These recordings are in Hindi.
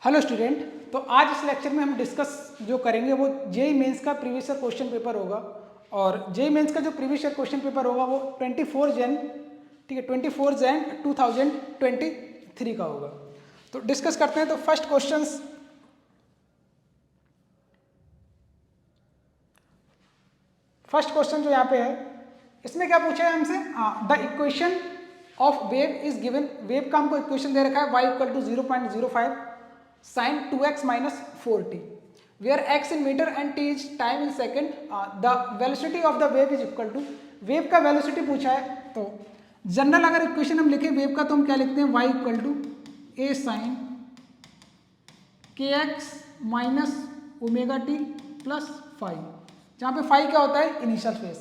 हेलो स्टूडेंट, तो आज इस लेक्चर में हम डिस्कस जो करेंगे वो जेईई मेंस का प्रीवियस ईयर क्वेश्चन पेपर होगा। और जेईई मेंस का जो प्रीवियस ईयर क्वेश्चन पेपर होगा वो 24 जन, ठीक है, 24 जन 2023 का होगा। तो डिस्कस करते हैं। तो फर्स्ट क्वेश्चन जो यहाँ पे है, इसमें क्या पूछा है हमसे, the equation of wave is given. Wave का हमको इक्वेशन दे रखा है y equal to 0.05 sin 2x minus 4t, where x in meter and t is time in second. The velocity of the wave is equal to, wave का वेलोसिटी पूछा है। तो जनरल अगर इक्वेशन हम लिखें वेव का तो हम क्या लिखते हैं, y equal to a sin kx minus omega T plus five, जहाँ पे फाइव क्या होता है, इनिशियल फेज।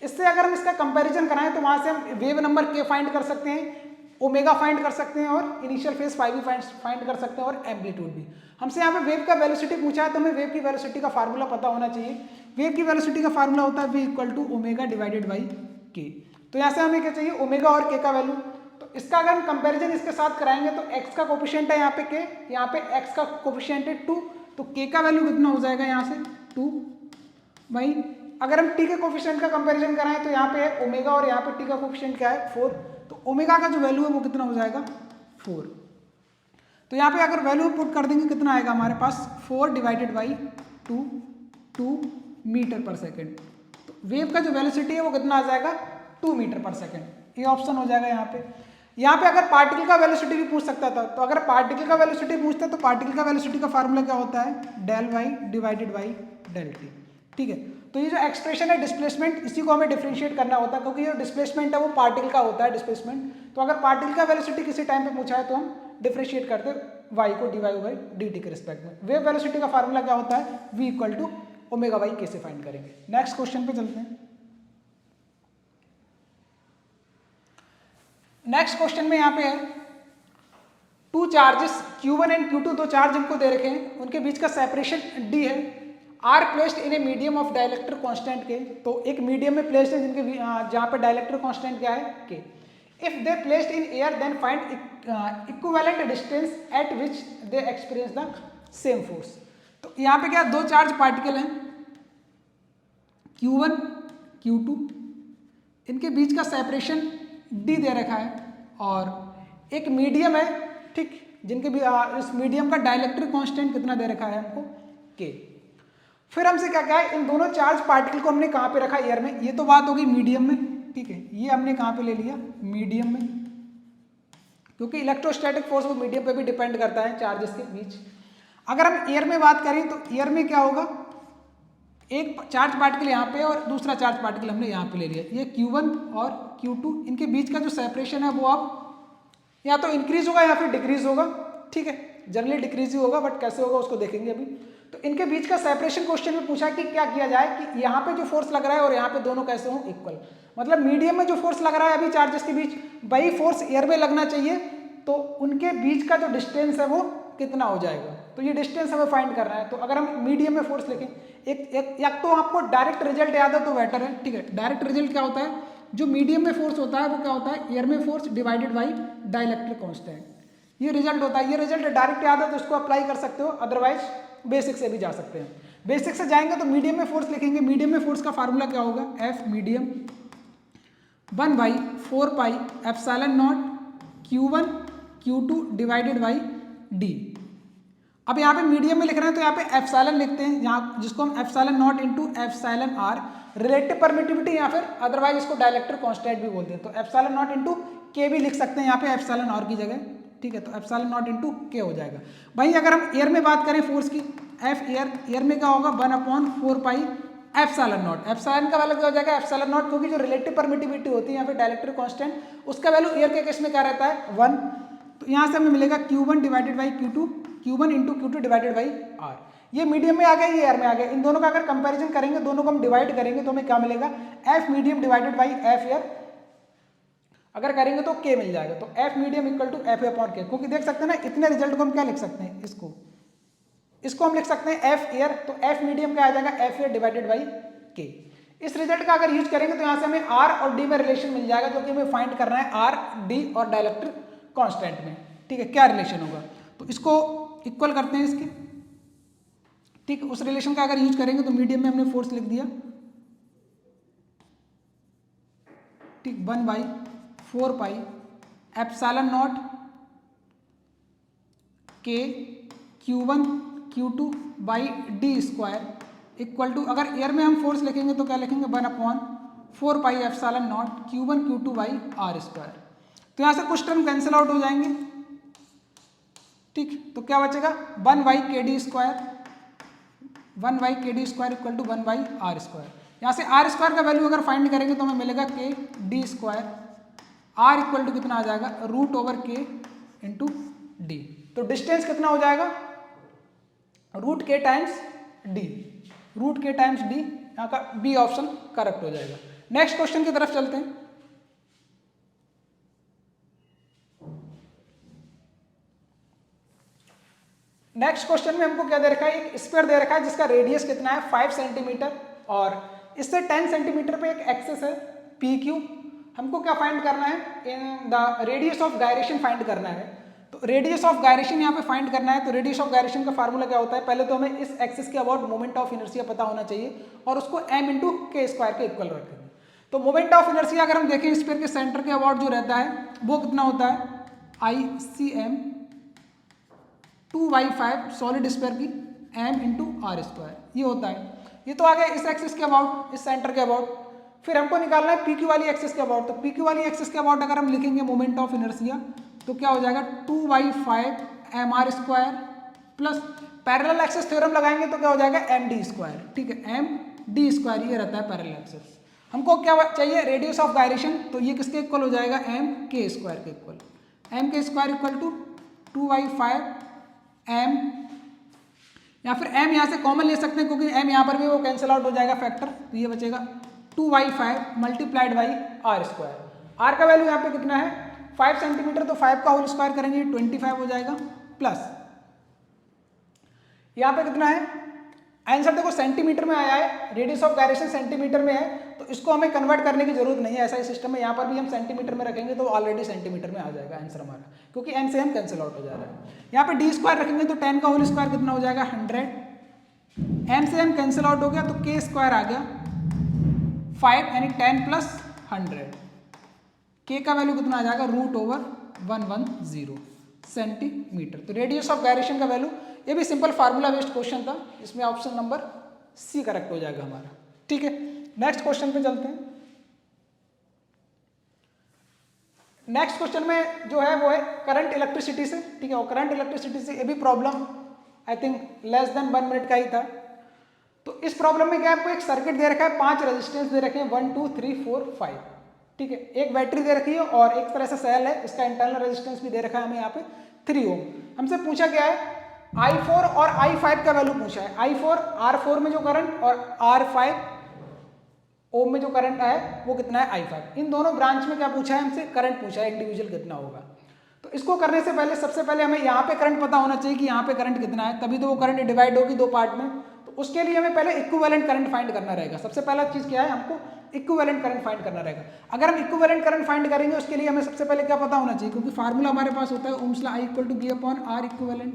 इससे अगर हम इसका कंपैरिजन कराएं तो वहां से हम वेव नंबर k फाइंड कर सकते हैं, ओमेगा फाइंड कर सकते हैं और इनिशियल फेज फाइव भी फाइंड कर सकते हैं और एम्पलीट्यूड भी। हमसे यहाँ पे वेव का वेलोसिटी पूछा है तो हमें वेव की वेलोसिटी का फार्मूला पता होना चाहिए। वेव की वेलोसिटी का फार्मूला होता है v equal to omega divided by K. तो यहाँ से हमें क्या चाहिए, ओमेगा और के का वैल्यू। तो इसका अगर हम कंपेरिजन इसके साथ कराएंगे तो x का कोफिशिएंट है यहाँ पे k, यहाँ पे x का कोफिशिएंट है 2, तो k का वैल्यू कितना हो जाएगा यहाँ से 2। वहीं अगर हम t के कोफिशिएंट का कंपैरिजन कराएं तो यहाँ पे है ओमेगा और यहाँ पे t का कोफिशिएंट क्या है 4, तो ओमेगा का जो वैल्यू है वो कितना हो जाएगा 4। तो यहाँ पे अगर वैल्यू पुट कर देंगे कितना आएगा हमारे पास 4 डिवाइडेड बाई 2 मीटर पर सेकेंड। तो वेव का जो वेलोसिटी है वो कितना आ जाएगा 2 मीटर पर सेकेंड, ये ऑप्शन हो जाएगा यहाँ पे। यहाँ पे अगर पार्टिकल का वेलोसिटी भी पूछ सकता था, तो अगर पार्टिकल का वेलोसिटी पूछता तो पार्टिकल का वेलोसिटी का फार्मूला क्या होता है, del y divided by del t, ठीक है। तो ये जो एक्सप्रेशन है डिस्प्लेसमेंट, इसी को हमें डिफरेंशिएट करना होता है क्योंकि ये डिस्प्लेसमेंट है वो पार्टिकल का होता है डिस्प्लेसमेंट। तो अगर पार्टिकल का वेलोसिटी किसी टाइम पे पूछा है तो हम डिफरेंशिएट करते हैं वाई को d y by D t के रिस्पेक्ट में। वेव वेलोसिटी का फार्मूला क्या होता है, v equal to omega y कैसे फाइंड करेंगे। नेक्स्ट क्वेश्चन पे चलते हैं। नेक्स्ट क्वेश्चन में यहाँ पे है two charges Q1 and Q2, दो चार्ज हमको दे रखे हैं, उनके बीच का सेपरेशन d है, are placed in a medium of dielectric constant K. तो एक मीडियम में प्लेस्ड है जिनके जहाँ पे डाइलेक्ट्रिक कांस्टेंट क्या है k। If they placed in air then find equivalent distance at which they experience the same force. तो यहाँ पे क्या दो चार्ज पार्टिकल हैं Q1 Q2, इनके बीच का सेपरेशन d दे रखा है और एक मीडियम है, ठीक, जिनके भी इस मीडियम का डाइलेक्ट्रिक कांस्टेंट कितना दे रखा है हमको k। फिर हमसे क्या क्या है, इन दोनों चार्ज पार्टिकल को हमने कहाँ पे रखा, एयर में। ये तो बात होगी मीडियम में, ठीक है, ये हमने कहाँ पे ले लिया, मीडियम में, क्योंकि इलेक्ट्रोस्टैटिक फोर्स वो मीडियम पे भी डिपेंड करता है चार्जेस के बीच। अगर हम एयर में बात करें तो एयर में क्या होगा, एक चार्ज पार्टिकल यहाँ पे और दूसरा चार्ज पार्टिकल हमने यहाँ पे ले लिया, ये Q1 और Q2, इनके बीच का जो सेपरेशन है वो अब या तो इंक्रीज होगा या फिर डिक्रीज होगा, ठीक है, जनरली डिक्रीज ही होगा, बट कैसे होगा उसको देखेंगे अभी। तो इनके बीच का सेपरेशन क्वेश्चन में पूछा कि क्या किया जाए कि यहाँ पे जो फोर्स लग रहा है और यहाँ पे दोनों कैसे हों इक्वल। मतलब मीडियम में जो फोर्स लग रहा है अभी चार्जेस के बीच, वही फोर्स एयर में लगना चाहिए, तो उनके बीच का जो डिस्टेंस है वो कितना हो जाएगा। तो ये डिस्टेंस हमें फाइंड करना है। तो अगर हम मीडियम में फोर्स लिखें, एक तो आपको डायरेक्ट रिजल्ट याद है तो बेटर है, ठीक है। डायरेक्ट रिजल्ट क्या होता है, जो मीडियम में फोर्स होता है वो क्या होता है, एयर में force divided by dielectric constant, ये रिजल्ट होता है। ये रिजल्ट डायरेक्ट याद है तो इसको अप्लाई कर सकते हो, अदरवाइज बेसिक से भी जा सकते हैं। बेसिक से जाएंगे तो मीडियम में फोर्स लिखेंगे, मीडियम में फोर्स का फार्मूला क्या होगा, F medium 1/4 pi epsilon naught Q1 Q2 divided by D. अब यहाँ पे मीडियम में लिख रहे हैं तो यहाँ पे एप्सिलॉन लिखते हैं, यहाँ जिसको हम epsilon naught into epsilon r, relative permittivity, या फिर अदरवाइज इसको डाइलेक्ट्रिक कांस्टेंट भी बोलते हैं। तो एप्सिलॉन नॉट इंटू के भी लिख सकते हैं यहाँ पे एप्सिलॉन आर की जगह, ठीक है। तो एप्सिलॉन नॉट इंटू के हो जाएगा। भाई अगर हम एयर में बात करें फोर्स की, एफ एयर में क्या होगा 1/4 पाई एप्सिलॉन नॉट। एप्सिलॉन का वैल्यू क्या हो जाएगा, एप्सिलॉन नॉट, क्योंकि जो रिलेटिव परमिटिविटी होती है यहाँ पे डाइलेक्ट्रिक कांस्टेंट, उसका वैल्यू एयर के केस में क्या रहता है 1। तो यहाँ से हमें मिलेगा Q1 divided by Q2, Q1 into Q2 divided by r. ये मीडियम में आ गया, ये एयर में आ गया। इन दोनों का अगर कंपैरिजन करेंगे, दोनों को हम डिवाइड करेंगे तो हमें क्या मिलेगा, F medium divided by F air. अगर करेंगे तो के मिल जाएगा। तो F medium equal to F upon K, क्योंकि देख सकते हैं ना इतने रिजल्ट को हम क्या लिख सकते हैं, इसको हम लिख सकते हैं एफ एयर। तो एफ मीडियम क्या आ जाएगा, एफ एयर डिवाइडेड बाई के। इस रिजल्ट का अगर यूज करेंगे तो यहाँ से हमें आर और डी में रिलेशन मिल जाएगा, क्योंकि हमें फाइंड करना है आर डी और डाइलेक्ट्रिक कांस्टेंट में, ठीक है, क्या रिलेशन होगा। तो इसको इक्वल करते हैं इसके, ठीक। उस रिलेशन का अगर यूज करेंगे तो मीडियम में हमने फोर्स लिख दिया, ठीक, 1/4 epsilon not K Q1 Q2 by d square equal to, अगर एयर में हम फोर्स लिखेंगे तो क्या लिखेंगे, 1/4 epsilon naught Q1 Q2 by are square. तो यहाँ से कुछ टर्म कैंसिल आउट हो जाएंगे, ठीक। तो क्या बचेगा, 1/kd square, 1/kd square equal to 1/r square. यहाँ से आर स्क्वायर का वैल्यू अगर फाइंड करेंगे तो हमें मिलेगा K d square, r equal to कितना आ जाएगा, √के इंटू डी। तो डिस्टेंस कितना हो जाएगा, √k times D, √k times D. यहाँ का बी ऑप्शन करेक्ट हो जाएगा। नेक्स्ट क्वेश्चन की तरफ चलते हैं। नेक्स्ट क्वेश्चन में हमको क्या दे रखा है, एक स्फीयर दे रखा है जिसका रेडियस कितना है 5 सेंटीमीटर और इससे 10 सेंटीमीटर पे एक एक्सिस है PQ। हमको क्या फाइंड करना है, in the radius of gyration find करना है। तो रेडियस ऑफ गायरेशन यहाँ पे फाइंड करना है। तो रेडियस ऑफ गायरेशन का फार्मूला क्या होता है, पहले तो हमें इस एक्सिस के अबाउट मोमेंट ऑफ इनर्शिया पता होना चाहिए और उसको m इंटू के स्क्वायर के इक्वल रखेंगे। तो मोमेंट ऑफ इनर्शिया अगर हम देखें स्फीयर के सेंटर के अबाउट जो रहता है वो कितना होता है, ICM 2/5 सॉलिड स्फीयर की m इंटू आर स्क्वायर, ये होता है। ये तो आ गया इस एक्सिस के अबाउट, इस सेंटर के अबाउट। फिर हमको निकालना है PQ वाली एक्सिस के अबाउट। तो PQ वाली एक्सिस के अबाउट अगर हम लिखेंगे मोमेंट ऑफ इनर्शिया तो क्या हो जाएगा, 2/5 mr square plus parallel axis theorem लगाएंगे तो क्या हो जाएगा, md स्क्वायर, ठीक है, md स्क्वायर ये रहता है पैरेलल एक्सिस। हमको क्या चाहिए, रेडियस ऑफ गायरेशन, तो ये किसके इक्वल हो जाएगा, mk square K equal, mk square equal to 2/5 m, या फिर m यहाँ से कॉमन ले सकते हैं क्योंकि m यहाँ पर भी वो कैंसिल आउट हो जाएगा फैक्टर। तो ये बचेगा 2/5 multiplied by are square. R का वैल्यू यहाँ पे कितना है 5 सेंटीमीटर, तो 5 का होल स्क्वायर करेंगे 25 हो जाएगा, प्लस यहाँ पे कितना है, आंसर देखो सेंटीमीटर में आया है, रेडियस ऑफ गायरेशन सेंटीमीटर में है, तो इसको हमें कन्वर्ट करने की जरूरत नहीं है। ऐसा ही सिस्टम है, यहाँ पर भी हम सेंटीमीटर में रखेंगे तो ऑलरेडी सेंटीमीटर में आ जाएगा आंसर हमारा, क्योंकि m से m कैंसिल आउट हो जा रहा है। यहाँ पे d स्क्वायर रखेंगे तो 10 का होल स्क्वायर कितना हो जाएगा 100, m से m कैंसिल आउट हो गया तो k स्क्वायर आ गया 5 यानी 10 प्लस 100, k का वैल्यू कितना आ जाएगा √110 सेंटीमीटर। तो रेडियस ऑफ गायरेशन का वैल्यू, ये भी सिंपल फार्मूला बेस्ड क्वेश्चन था, इसमें ऑप्शन नंबर सी करेक्ट हो जाएगा हमारा, ठीक है। नेक्स्ट क्वेश्चन पे चलते हैं। नेक्स्ट क्वेश्चन में जो है वो है करंट इलेक्ट्रिसिटी से, ठीक है, और करंट इलेक्ट्रिसिटी से ये भी problem I think less than 1 minute का ही था। तो इस प्रॉब्लम में क्या आपको एक सर्किट दे रखा है, 5 रेजिस्टेंस दे रखे हैं 1 2 3 4 5, ठीक है, एक बैटरी दे रखी है और एक तरह से सेल है, इसका इंटरनल रेजिस्टेंस भी दे रखा है हमें यहाँ पे 3 ओम। हमसे पूछा क्या है, I4 और I5 का वैल्यू पूछा है, I4 R4 में जो करंट और R5 ओम में जो करंट है वो कितना है I5। इन दोनों ब्रांच में क्या पूछा है हमसे, करंट पूछा है इंडिविजुअल कितना होगा। तो इसको करने से पहले सबसे पहले हमें यहाँ पे करंट पता होना चाहिए कि यहाँ पे करंट कितना है, तभी तो वो करंट डिवाइड होगी 2 पार्ट में। तो उसके लिए हमें पहले इक्विवेलेंट करंट फाइंड करना रहेगा। सबसे पहला चीज क्या है, हमको इक्विवेलेंट करंट फाइंड करना रहेगा। अगर हम इक्विवेलेंट करंट फाइंड करेंगे उसके लिए हमें सबसे पहले क्या पता होना चाहिए, क्योंकि फार्मूला हमारे पास होता है Ohm's law I = V/R equivalent.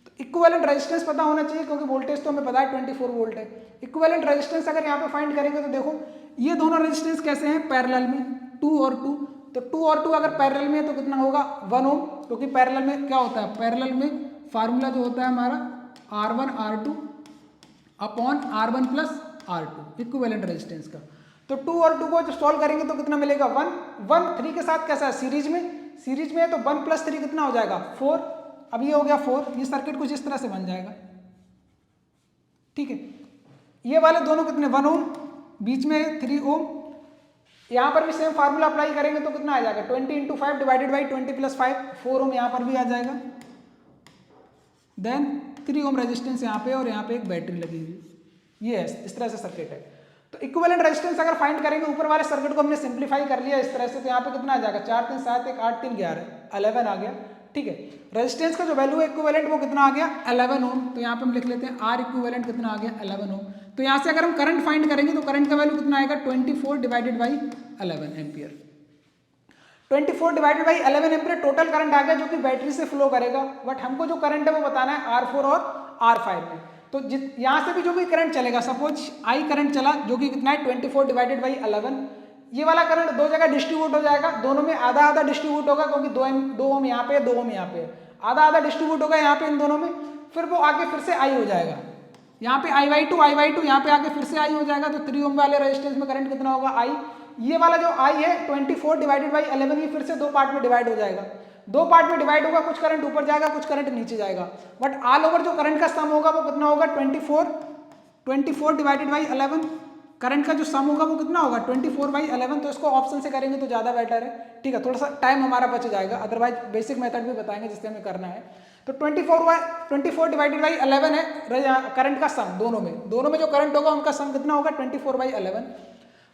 तो इक्विवेलेंट रेजिस्टेंस पता होना चाहिए क्योंकि वोल्टेज तो हमें पता है 24 वोल्ट है। इक्विवेलेंट रेजिस्टेंस अगर यहाँ पे फाइंड करेंगे तो देखो ये दोनों रेजिस्टेंस कैसे हैं, पैरेलल में 2 और 2। तो 2 और 2 अगर पैरेलल में है तो कितना होगा 1 ओम, क्योंकि पैरेलल में क्या होता है, पैरेलल में फार्मूला जो होता है हमारा R1 R2 upon R1 plus R2 equivalent resistance का। तो 2 और 2 को जब सॉल्व करेंगे तो कितना मिलेगा 1 1 3 के साथ कैसा है, सीरीज में है, तो 1 + 3 कितना हो जाएगा 4। अब ये हो गया 4, ये सर्किट कुछ इस तरह से बन जाएगा, ठीक है। ये वाले दोनों कितने 1 ओम, बीच में 3 ओम। यहाँ पर भी सेम फार्मूला अप्लाई करेंगे तो कितना आ जाएगा 20 × 5 डिवाइडेड बाई 20 + 5 4 ओम यहाँ पर भी आ जाएगा। देन 3 ओम रेजिस्टेंस यहाँ पे और यहाँ पे एक बैटरी लगी हुई, ये है इस तरह से सर्किट है। तो इक्विवेलेंट रेजिस्टेंस अगर फाइंड करेंगे, ऊपर वाले सर्किट को हमने सिंप्लीफाई कर लिया इस तरह से, तो यहाँ पे कितना आ जाएगा 4 3 7 1 8 3 11 11 आ गया, ठीक है। रेजिस्टेंस का जो वैल्यू है इक्विवेलेंट वो कितना आ गया 11 ओम। तो यहाँ पे हम लिख लेते हैं R इक्विवेलेंट कितना आ गया 11 ओम। तो यहाँ से अगर हम करंट फाइंड करेंगे तो करंट का वैल्यू कितना आएगा 24 divided by 11 ampere. 24 divided by 11 ampere total current आ गया जो कि बैटरी से फ्लो करेगा, बट हमको जो करंट है वो बताना है R4 और R5 में। तो यहाँ से भी जो भी करंट चलेगा, सपोज I करंट चला जो कि कितना है 24 डिवाइडेड बाई 11, ये वाला करंट दो जगह डिस्ट्रीब्यूट हो जाएगा, दोनों में आधा आधा डिस्ट्रीब्यूट होगा क्योंकि 2 ओम यहाँ पे 2 ओम यहाँ पे, आधा आधा डिस्ट्रीब्यूट होगा यहाँ पे इन दोनों में, फिर वो आगे फिर से I हो जाएगा, यहाँ पे I/2 यहाँ पे आके फिर से I हो जाएगा। तो 3 ओम वाले रेजिस्टेंस में करंट कितना होगा I, ये वाला जो I है 24 डिवाइडेड बाई 11 ये फिर से दो पार्ट में डिवाइड हो जाएगा, दो पार्ट में डिवाइड होगा, कुछ करंट ऊपर जाएगा कुछ करंट नीचे जाएगा, बट ऑल ओवर जो करंट का सम होगा वो कितना होगा 24 डिवाइडेड बाई 11, करंट का जो सम होगा वो कितना होगा 24/11। तो इसको ऑप्शन से करेंगे तो ज़्यादा बेटर है, ठीक है, थोड़ा सा टाइम हमारा बच जाएगा, अदरवाइज बेसिक मेथड भी बताएंगे जिससे हमें करना है। तो 24 डिवाइडेड बाई 11 है करंट का सम, दोनों में जो करंट होगा उनका सम कितना होगा 24/11।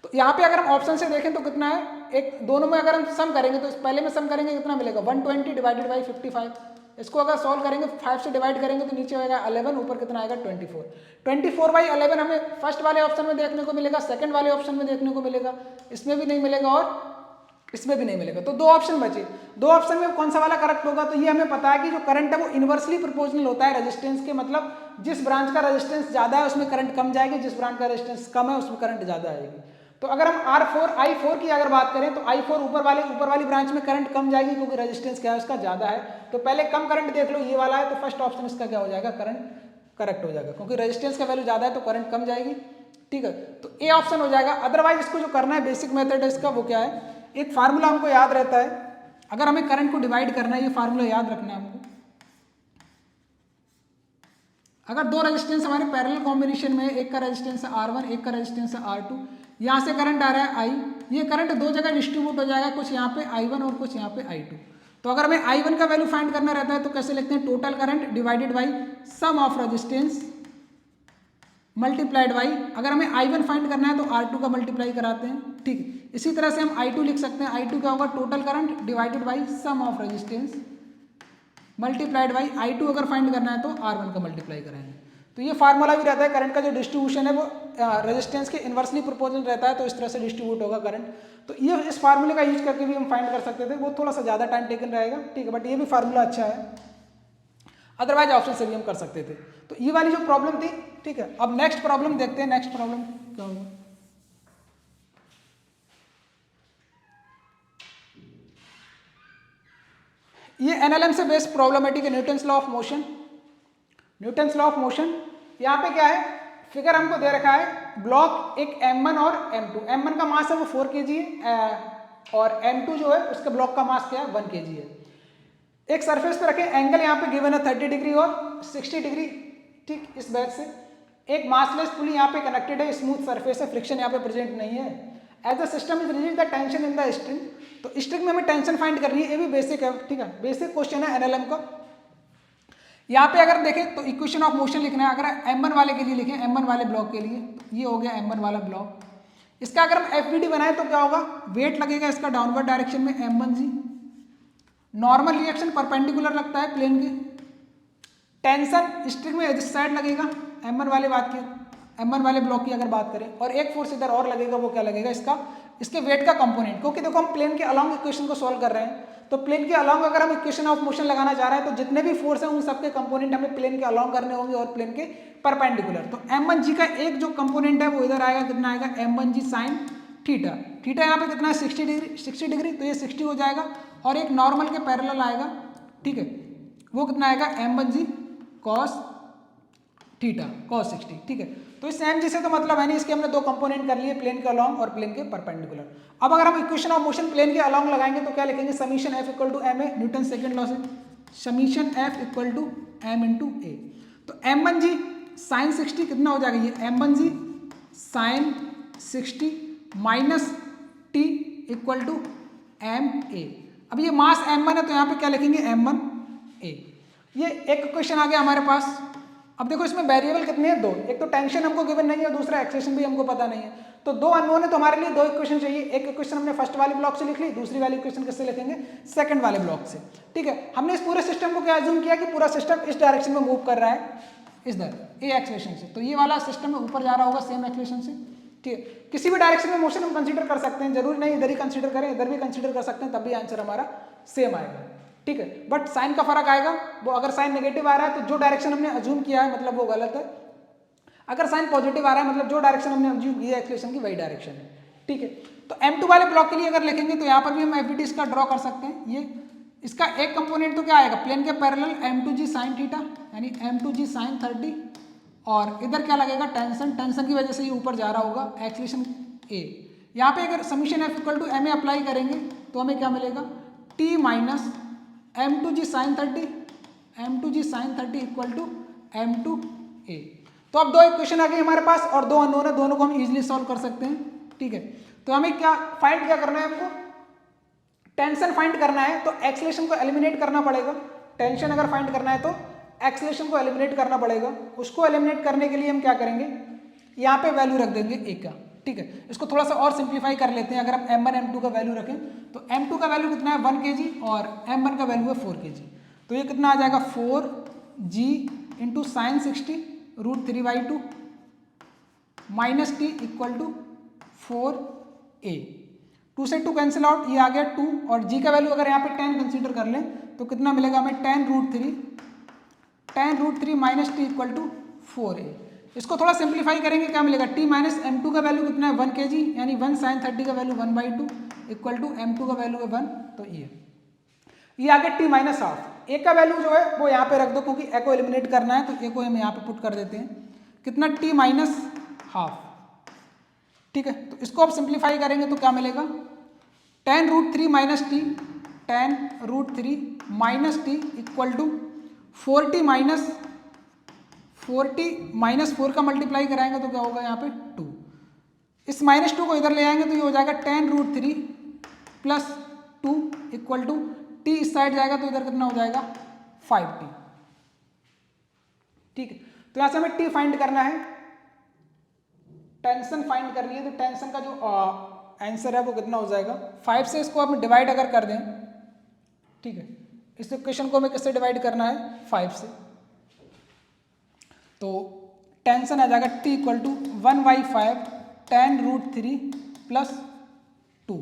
तो यहाँ पे अगर हम ऑप्शन से देखें तो कितना है, एक दोनों में अगर हम सम करेंगे तो पहले में सम करेंगे कितना मिलेगा 120 डिवाइडेड बाई 55, इसको अगर सॉल्व करेंगे 5 से डिवाइड करेंगे तो नीचे आएगा 11, ऊपर कितना आएगा 24/11 हमें फर्स्ट वाले ऑप्शन में देखने को मिलेगा, सेकंड वाले ऑप्शन में देखने को मिलेगा, इसमें भी नहीं मिलेगा और इसमें भी नहीं मिलेगा। तो दो ऑप्शन बचे, दो ऑप्शन में कौन सा वाला करेक्ट होगा, तो ये हमें पता है कि जो करंट है वो इनवर्सली प्रोपोर्शनल होता है रेजिस्टेंस के, मतलब जिस ब्रांच का रेजिस्टेंस ज्यादा है उसमें करंट कम जाएगी, जिस ब्रांच का रेजिस्टेंस कम है उसमें करंट ज्यादा आएगी। तो अगर हम I4 की अगर बात करें तो I4 ऊपर वाली ब्रांच में करंट कम जाएगी क्योंकि रेजिस्टेंस क्या है उसका ज्यादा है। तो पहले कम करंट देख लो, ये वाला है, तो फर्स्ट ऑप्शन इसका क्या हो जाएगा, करंट करेक्ट हो जाएगा क्योंकि रेजिस्टेंस का वैल्यू ज्यादा है तो करंट कम जाएगी, ठीक है, तो ए ऑप्शन हो जाएगा। अदरवाइज इसको जो करना है बेसिक मेथड है इसका वो क्या है, एक फार्मूला हमको याद रहता है, अगर हमें करंट को डिवाइड करना है ये फार्मूला याद रखना है हमको। अगर दो रेजिस्टेंस हमारे पैरेलल कॉम्बिनेशन में, एक का रेजिस्टेंस है R1 एक का रेजिस्टेंस है R2, यहाँ से करंट आ रहा है I, ये करंट दो जगह डिस्ट्रीब्यूट हो जाएगा, कुछ यहाँ पे I1 और कुछ यहाँ पे I2। तो अगर हमें I1 का वैल्यू फाइंड करना रहता है तो कैसे लिखते हैं, total current divided by sum of resistance multiplied by, अगर हमें I1 फाइंड करना है तो R2 का मल्टीप्लाई कराते हैं, ठीक है। इसी तरह से हम I2 लिख सकते हैं, I2 क्या होगा, total current divided by sum of resistance multiplied by I2 अगर फाइंड करना है तो R1 का मल्टीप्लाई कराएंगे। तो ये फार्मूला भी रहता है, करंट का जो डिस्ट्रीब्यूशन है वो रेजिस्टेंस के इन्वर्सली प्रोपोर्शनल रहता है, तो इस तरह से डिस्ट्रीब्यूट होगा करंट। तो ये इस फार्मूले का यूज करके भी हम फाइंड कर सकते थे, वो थोड़ा सा ज़्यादा टाइम टेकन रहेगा, ठीक है, बट ये भी फार्मूला अच्छा है, अदरवाइज ऑप्शन से भी हम कर सकते थे। तो ये वाली जो प्रॉब्लम थी, ठीक है। अब नेक्स्ट प्रॉब्लम देखते हैं, नेक्स्ट प्रॉब्लम क्या होगा। ये एनएलएम से बेस्ड प्रॉब्लमेटिक है, Newton's law of motion. Newton's law of motion, यहाँ पे क्या है, फिगर हमको दे रखा है, ब्लॉक एक M1 और M2, M1 का मास है वो 4 kg है और M2 जो है उसके ब्लॉक का मास क्या है 1 kg है। एक सरफेस पे रखे, एंगल यहाँ पे गिवन है 30 डिग्री और 60 डिग्री, ठीक, इस बैच से एक मासलेस पुली यहाँ पे कनेक्टेड है, स्मूथ सरफेस है, फ्रिक्शन यहाँ पे प्रेजेंट नहीं है। As the system is release the tension in the string, तो स्ट्रिंग में हमें टेंशन फाइंड करनी है, ये भी बेसिक है, ठीक है, बेसिक क्वेश्चन है एनएलएम का। यहाँ पे अगर देखें तो इक्वेशन ऑफ मोशन लिखना है, अगर M1 वाले के लिए लिखें, M1 वाले ब्लॉक के लिए, तो ये हो गया M1 वाला ब्लॉक। इसका अगर हम FBD बनाए तो क्या होगा, वेट लगेगा इसका डाउनवर्ड डायरेक्शन में M1G, नॉर्मल रिएक्शन परपेंडिकुलर लगता है प्लेन के, टेंशन स्ट्रिंग में इस साइड लगेगा M1 वाले ब्लॉक की अगर बात करें, और एक फोर्स इधर और लगेगा, वो क्या लगेगा, इसके वेट का कंपोनेंट, क्योंकि देखो हम प्लेन के अलॉन्ग इक्वेशन को सॉल्व कर रहे हैं, तो प्लेन के अलॉन्ग अगर हम इक्वेशन ऑफ मोशन लगाना चाह रहे हैं तो जितने भी फोर्स हैं उन सबके कंपोनेंट हमें प्लेन के अलॉन्ग करने होंगे और प्लेन के परपेंडिकुलर। तो M1G का एक जो कंपोनेंट है वो इधर आएगा, कितना आएगा, M1G साइन थीटा, थीटा यहाँ पे कितना है 60 डिग्री, तो ये 60 हो जाएगा, और एक नॉर्मल के पैरेलल आएगा, ठीक है, वो कितना आएगा M1G कॉस थीटा कॉस 60, ठीक है। तो इस M G से तो मतलब है नहीं, इसके हमने दो कंपोनेंट कर लिए, प्लेन के अलॉन्ग और प्लेन के परपेंडिकुलर। अब अगर हम इक्वेशन ऑफ मोशन प्लेन के अलॉन्ग लगाएंगे तो क्या लिखेंगे, summation F equal to M A, Newton second law से summation F equal to M into A। तो M1G साइन 60 कितना हो जाएगा, ये M1G sine 60 minus T equal to MA। अब ये मास M1 है तो यहाँ पे क्या लिखेंगे, M1A। ये एक क्वेश्चन आ गया हमारे पास। अब देखो इसमें वेरिएबल कितने हैं, दो, एक तो टेंशन हमको गिवन नहीं है, दूसरा एक्सेशन भी हमको पता नहीं है, तो दो अननोन है, तो हमारे लिए दो इक्वेशन चाहिए। एक इक्वेशन हमने फर्स्ट वाले ब्लॉक से लिख ली, दूसरी वाली इक्वेशन किससे लिखेंगे, सेकंड वाले ब्लॉक से, ठीक है। हमने इस पूरे सिस्टम को क्या अज्यूम किया कि पूरा सिस्टम इस डायरेक्शन में मूव कर रहा है, इधर ए एक्सेलेरेशन से, तो ये वाला सिस्टम में ऊपर जा रहा होगा सेम एक्सेलेरेशन से, ठीक है, किसी भी डायरेक्शन में मोशन हम कंसीडर कर सकते हैं, जरूरी नहीं इधर ही कंसीडर करें, इधर भी कंसीडर कर सकते हैं, तब भी आंसर हमारा सेम आएगा। ठीक है, बट साइन का फर्क आएगा, वो अगर साइन नेगेटिव आ रहा है तो जो डायरेक्शन हमने अज्यूम किया है मतलब वो गलत है, अगर साइन पॉजिटिव आ रहा है मतलब जो डायरेक्शन हमने अज्यूम की है एक्सलेशन की वही डायरेक्शन है। ठीक है, तो M2 वाले ब्लॉक के लिए अगर लिखेंगे तो यहाँ पर भी हम एफबीटी इसका ड्रॉ कर सकते हैं। ये इसका एक कंपोनेंट तो क्या आएगा, प्लेन के पैरेलल M2G साइन थीटा यानी M2G साइन 30, और इधर क्या लगेगा, टेंशन, टेंशन की वजह से ये ऊपर जा रहा होगा एक्सलेशन A। यहाँ पे अगर summation F equal to MA apply करेंगे तो हमें क्या मिलेगा, T minus M2G sine 30, M2G sine 30 equal to M2A। तो अब दो इक्वेशन आ गई हमारे पास और दो अननोन है, दोनों को हम इजीली सॉल्व कर सकते हैं। ठीक है, तो हमें क्या फाइंड क्या करना है, हमको टेंशन फाइंड करना है तो एक्सलेशन को एलिमिनेट करना पड़ेगा। टेंशन अगर फाइंड करना है तो एक्सलेशन को एलिमिनेट करना पड़ेगा। उसको एलिमिनेट करने के लिए हम क्या करेंगे, यहाँ पे वैल्यू रख देंगे A का। ठीक है, इसको थोड़ा सा और सिंप्लीफाई कर लेते हैं। अगर हम M1 M2 का वैल्यू रखें तो M2 का वैल्यू कितना है 1 kg और M1 का वैल्यू है 4 kg, तो ये कितना आ जाएगा 4g into sine 60 √3/2 minus T equal to 4a। 2 से 2 कैंसिल आउट, ये आ गया 2 और g का वैल्यू अगर यहाँ पे 10 कंसीडर कर लें तो कितना मिलेगा हमें 10√3 minus T equal to 4a। इसको थोड़ा सिंप्लीफाई करेंगे क्या मिलेगा, t माइनस M2 का वैल्यू कितना है 1 kg यानी 1 साइन 30 का वैल्यू 1/2 इक्वल टू M2 का वैल्यू है 1, तो ये आ गया t माइनस हाफ। a का वैल्यू जो है वो यहाँ पे रख दो क्योंकि a को एलिमिनेट करना है, तो a को हम यहाँ पे पुट कर देते हैं, कितना t माइनस हाफ। ठीक है, तो इसको अब सिंप्लीफाई करेंगे तो क्या मिलेगा 10√3 minus t, 10√3 minus T equal to 4t minus 4 का मल्टीप्लाई कराएंगे तो क्या होगा यहाँ पे 2। इस -2 को इधर ले आएंगे तो ये हो जाएगा 10√3 प्लस 2 इक्वल टू t इस साइड जाएगा तो इधर कितना हो जाएगा 5t। ठीक है, तो यहाँ से हमें t फाइंड करना है, टेंशन फाइंड करनी है, तो टेंशन का जो आंसर है वो कितना हो जाएगा 5 से इसको हम डिवाइड अगर कर दें। ठीक है, इस इक्वेशन को हमें किससे डिवाइड करना है 5 से, तो टेंशन आ जाएगा t equal to 1/5 10√3 plus 2,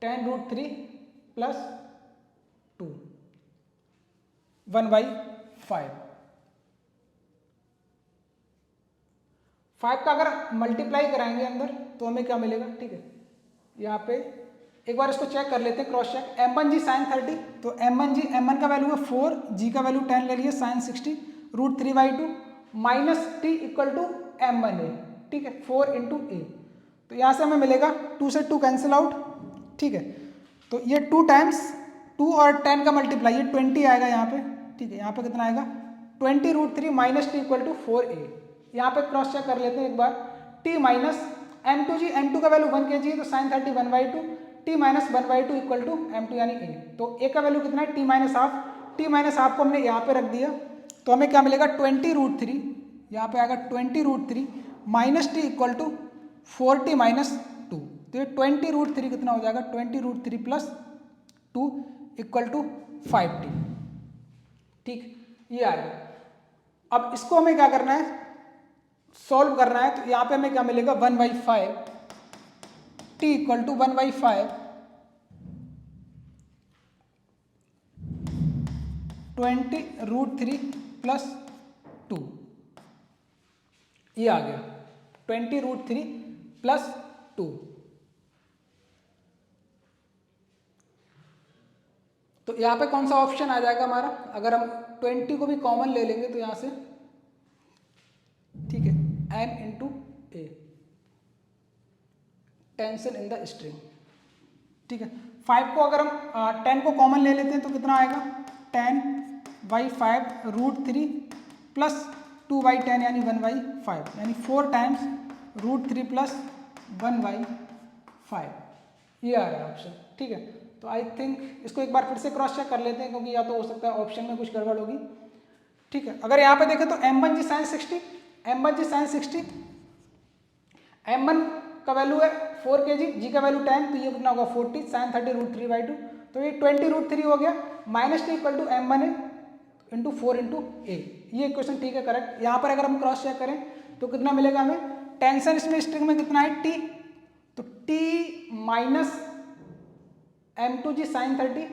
10√3 plus 2 1/5। 5 का अगर मल्टीप्लाई कराएंगे अंदर तो हमें क्या मिलेगा। ठीक है, यहाँ पे एक बार इसको चेक कर लेते हैं, क्रॉस चेक। M1G साइन 30, तो M1 का वैल्यू है 4, G का वैल्यू 10 ले लिए, sine 60 √3/2 minus T equal to M1A। ठीक है, 4 इंटू ए, तो यहाँ से हमें मिलेगा 2 से 2 कैंसिल आउट। ठीक है, तो ये 2 टाइम्स 2 और 10 का मल्टीप्लाई, ये 20 आएगा यहाँ पे। ठीक है, यहाँ पे कितना आएगा 20√3 minus T equal to 4a। यहाँ पे क्रॉस चेक कर लेते हैं एक बार, t माइनस M2 का वैल्यू 1 kg है तो sine 30 1/2, t minus 1/2 equal to M2 यानी a। तो a का वैल्यू कितना है t minus half, t minus half को हमने यहाँ पे रख दिया तो हमें क्या मिलेगा 20√3, यहाँ पे आएगा 20√3 minus T equal to 4t minus 2, तो ये 20√3 कितना हो जाएगा 20√3 प्लस 2 इक्वल टू 5t। ठीक, ये आएगा। अब इसको हमें क्या करना है, सॉल्व करना है, तो यहाँ पे हमें क्या मिलेगा 1/5 t इक्वल टू 1/5 20√3 प्लस 2, ये आ गया 20√3 प्लस 2। तो यहाँ पे कौन सा ऑप्शन आ जाएगा हमारा, अगर हम 20 को भी कॉमन ले लेंगे तो यहाँ से, ठीक है, n into A, tension in the string. ठीक है, 5 को अगर हम 10 को कॉमन ले लेते हैं तो कितना आएगा 10/5 √3 प्लस 2/10 यानी 1/5 यानी 4 टाइम्स √3 प्लस 1/5, ये आ रहा है ऑप्शन। ठीक है, तो आई थिंक इसको एक बार फिर से क्रॉस चेक कर लेते हैं क्योंकि या तो हो सकता है ऑप्शन में कुछ गड़बड़ होगी। ठीक है, अगर यहाँ पे देखें तो M1G sine 60, M1G sine 60, M1 का वैल्यू है 4 kg, G का वैल्यू 10, तो ये कितना होगा 40 साइन 30 √3/2, तो ये 20√3 हो गया minus T equal to M1A into 4 into A. ये इक्वेशन ठीक है करेक्ट। यहाँ पर अगर हम क्रॉस चेक करें तो कितना मिलेगा हमें टेंशन इसमें स्ट्रिंग में कितना है टी, तो T minus m2g sine 30,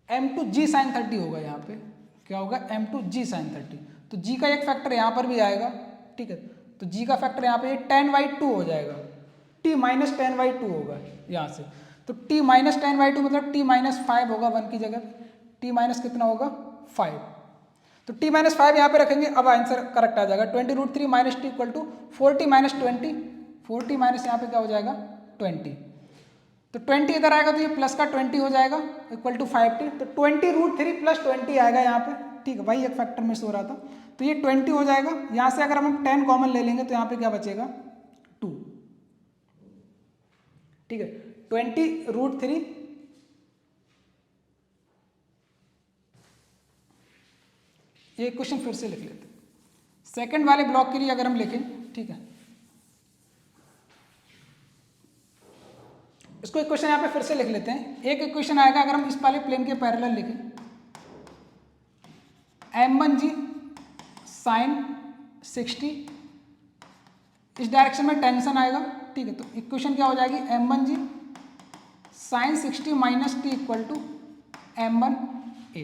m2g sine 30 होगा। यहाँ पे क्या होगा m2g साइन 30, तो g का एक फैक्टर यहाँ पर भी आएगा, ठीक है, तो g का फैक्टर यहाँ पे 10/2 हो जाएगा, t माइनस 10/2 होगा यहाँ से, तो t माइनस 10/2 मतलब t माइनस 5 होगा 1 की जगह, t माइनस कितना होगा 5, तो t माइनस 5 यहाँ पे रखेंगे, अब आंसर करेक्ट आ जाएगा 20√3 minus T equal to 4t minus 20, 4t minus यहाँ पे क्या हो जाएगा 20, तो 20 इधर आएगा तो ये प्लस का 20 हो जाएगा इक्वल टू 5t, तो 20√3 प्लस 20 आएगा यहाँ पे, ठीक है, वही एक फैक्टर मिस हो रहा था, तो ये 20 हो जाएगा। यहाँ से अगर हम 10 कॉमन ले लेंगे तो यहाँ पे क्या बचेगा 2, ठीक है, 20√3 ये क्वेश्चन फिर से लिख लेते हैं। सेकंड वाले ब्लॉक के लिए अगर हम लिखें, ठीक है, इसको इक्वेशन यहाँ पे फिर से लिख लेते हैं। एक इक्वेशन आएगा अगर हम इस वाले प्लेन के पैरेलल लिखें, m1g साइन 60, इस डायरेक्शन में टेंशन आएगा, ठीक है, तो इक्वेशन क्या हो जाएगी m1g sine 60 minus T equal to m1a।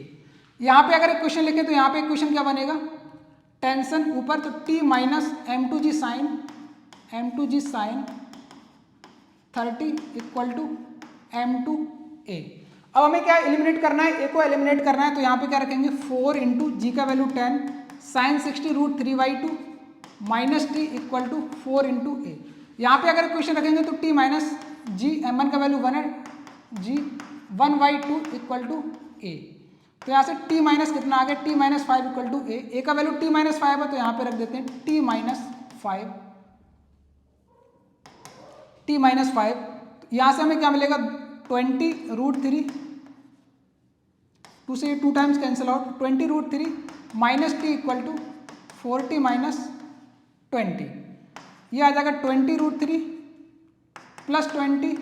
यहाँ पे अगर इक्वेशन लिखें तो यहाँ पे इक्वेशन क्या बनेगा, टेंशन ऊपर तो t minus m2g sine 30 equal to m2a। अब हमें क्या एलिमिनेट करना है, a को एलिमिनेट करना है, तो यहाँ पे क्या रखेंगे 4 इंटू जी का value 10 sine 60√3/2 minus T equal to 4 into A. यहाँ पे अगर इक्वेशन रखेंगे तो t माइनस जी m1 का वैल्यू 1 है, g 1/2 इक्वल टू a, तो यहाँ से t माइनस कितना आ गया t minus 5 equal to a का वैल्यू t माइनस 5 है, तो यहाँ पे रख देते हैं t माइनस 5, यहाँ से हमें क्या मिलेगा 20√3, 2 से 2 times cancel out, 20√3 minus T equal to 4t minus 20, ये आ जाएगा 20√3 प्लस 20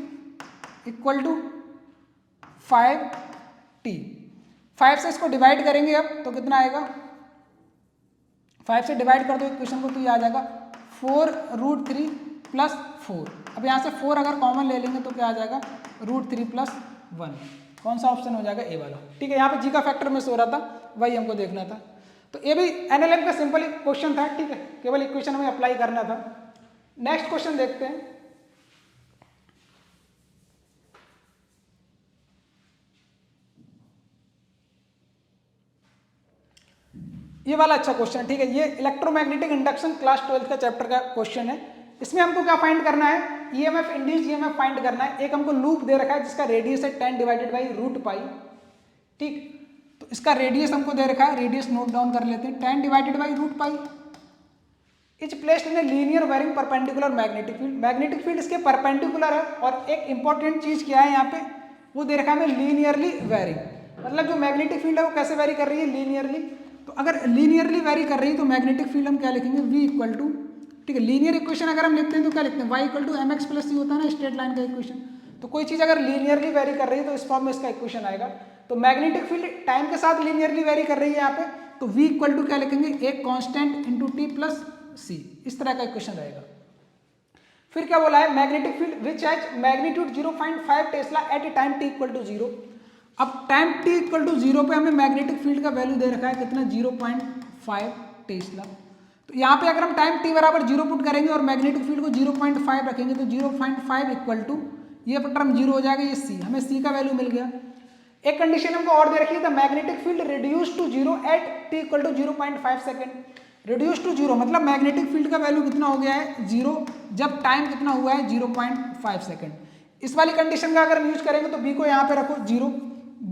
इक्वल टू 5t। 5 से इसको डिवाइड करेंगे अब तो कितना आएगा, 5 से डिवाइड कर दो इक्वेशन को तो ये आ जाएगा 4√3 प्लस 4। अब यहाँ से 4 अगर कॉमन ले लेंगे तो क्या आ जाएगा √3 प्लस 1, कौन सा ऑप्शन हो जाएगा ए वाला, ठीक है। यहाँ पे जी का फैक्टर मिस हो रहा था, वही हमको देखना था, तो ये भी एनएलएम का सिंपल क्वेश्चन था, ठीक है, केवल इक्वेशन हमें अप्लाई करना था। नेक्स्ट क्वेश्चन देखते हैं। ये वाला अच्छा क्वेश्चन है, ठीक है, ये इलेक्ट्रोमैग्नेटिक इंडक्शन क्लास 12 का चैप्टर का क्वेश्चन है। इसमें हमको क्या फाइंड करना है, ईएमएफ इंड्यूस्ड ईएमएफ फाइंड करना है। एक हमको लूप दे रखा है जिसका रेडियस है 10/√π, ठीक, तो इसका रेडियस हमको दे रखा है, रेडियस नोट डाउन कर लेते हैं, 10/√π is placed in a linear varying perpendicular magnetic field. Magnetic field इसके परपेंडिकुलर है, और एक इंपॉर्टेंट चीज क्या है यहाँ पे, वो दे रखा है हमें लीनियरली वेरिंग, मतलब जो मैग्नेटिक फील्ड है वो कैसे वेरी कर रही है, लीनियरली। तो अगर लीनियरली वेरी कर रही है तो मैग्नेटिक फील्ड हम क्या लिखेंगे, v इक्वल टू, ठीक है, लीनियर इक्वेशन अगर हम लिखते हैं तो क्या लिखते हैं, y equal to mx plus c होता है ना, स्ट्रेट लाइन का इक्वेशन। तो कोई चीज अगर लीनियरली वेरी कर रही है तो इस फॉर्म में इसका इक्वेशन आएगा। तो मैग्नेटिक फील्ड टाइम के साथ लीनियरली वेरी कर रही है यहाँ पे, तो v इक्वल टू क्या लिखेंगे, एक constant into T plus C, इस तरह का इक्वेशन रहेगा। फिर क्या बोला है, magnetic field which has magnitude 0.5 tesla at a time t equal to 0। अब टाइम t इक्वल टू 0 पे हमें मैग्नेटिक फील्ड का वैल्यू दे रखा है कितना, 0.5 टेस्ला। तो यहाँ पे अगर हम टाइम t बराबर 0 पुट करेंगे और मैग्नेटिक फील्ड को 0.5 रखेंगे तो 0.5 इक्वल टू, ये टर्म 0 हो जाएगा, ये c, हमें c का वैल्यू मिल गया। एक कंडीशन हमको और दे रखी है, the magnetic field reduce to 0 at t equal to 0.5 second. Reduce to 0 मतलब मैग्नेटिक फील्ड का वैल्यू कितना हो गया है 0, जब टाइम कितना हुआ है 0.5 सेकेंड। इस वाली कंडीशन का अगर यूज करेंगे तो b को यहाँ पे रखो 0,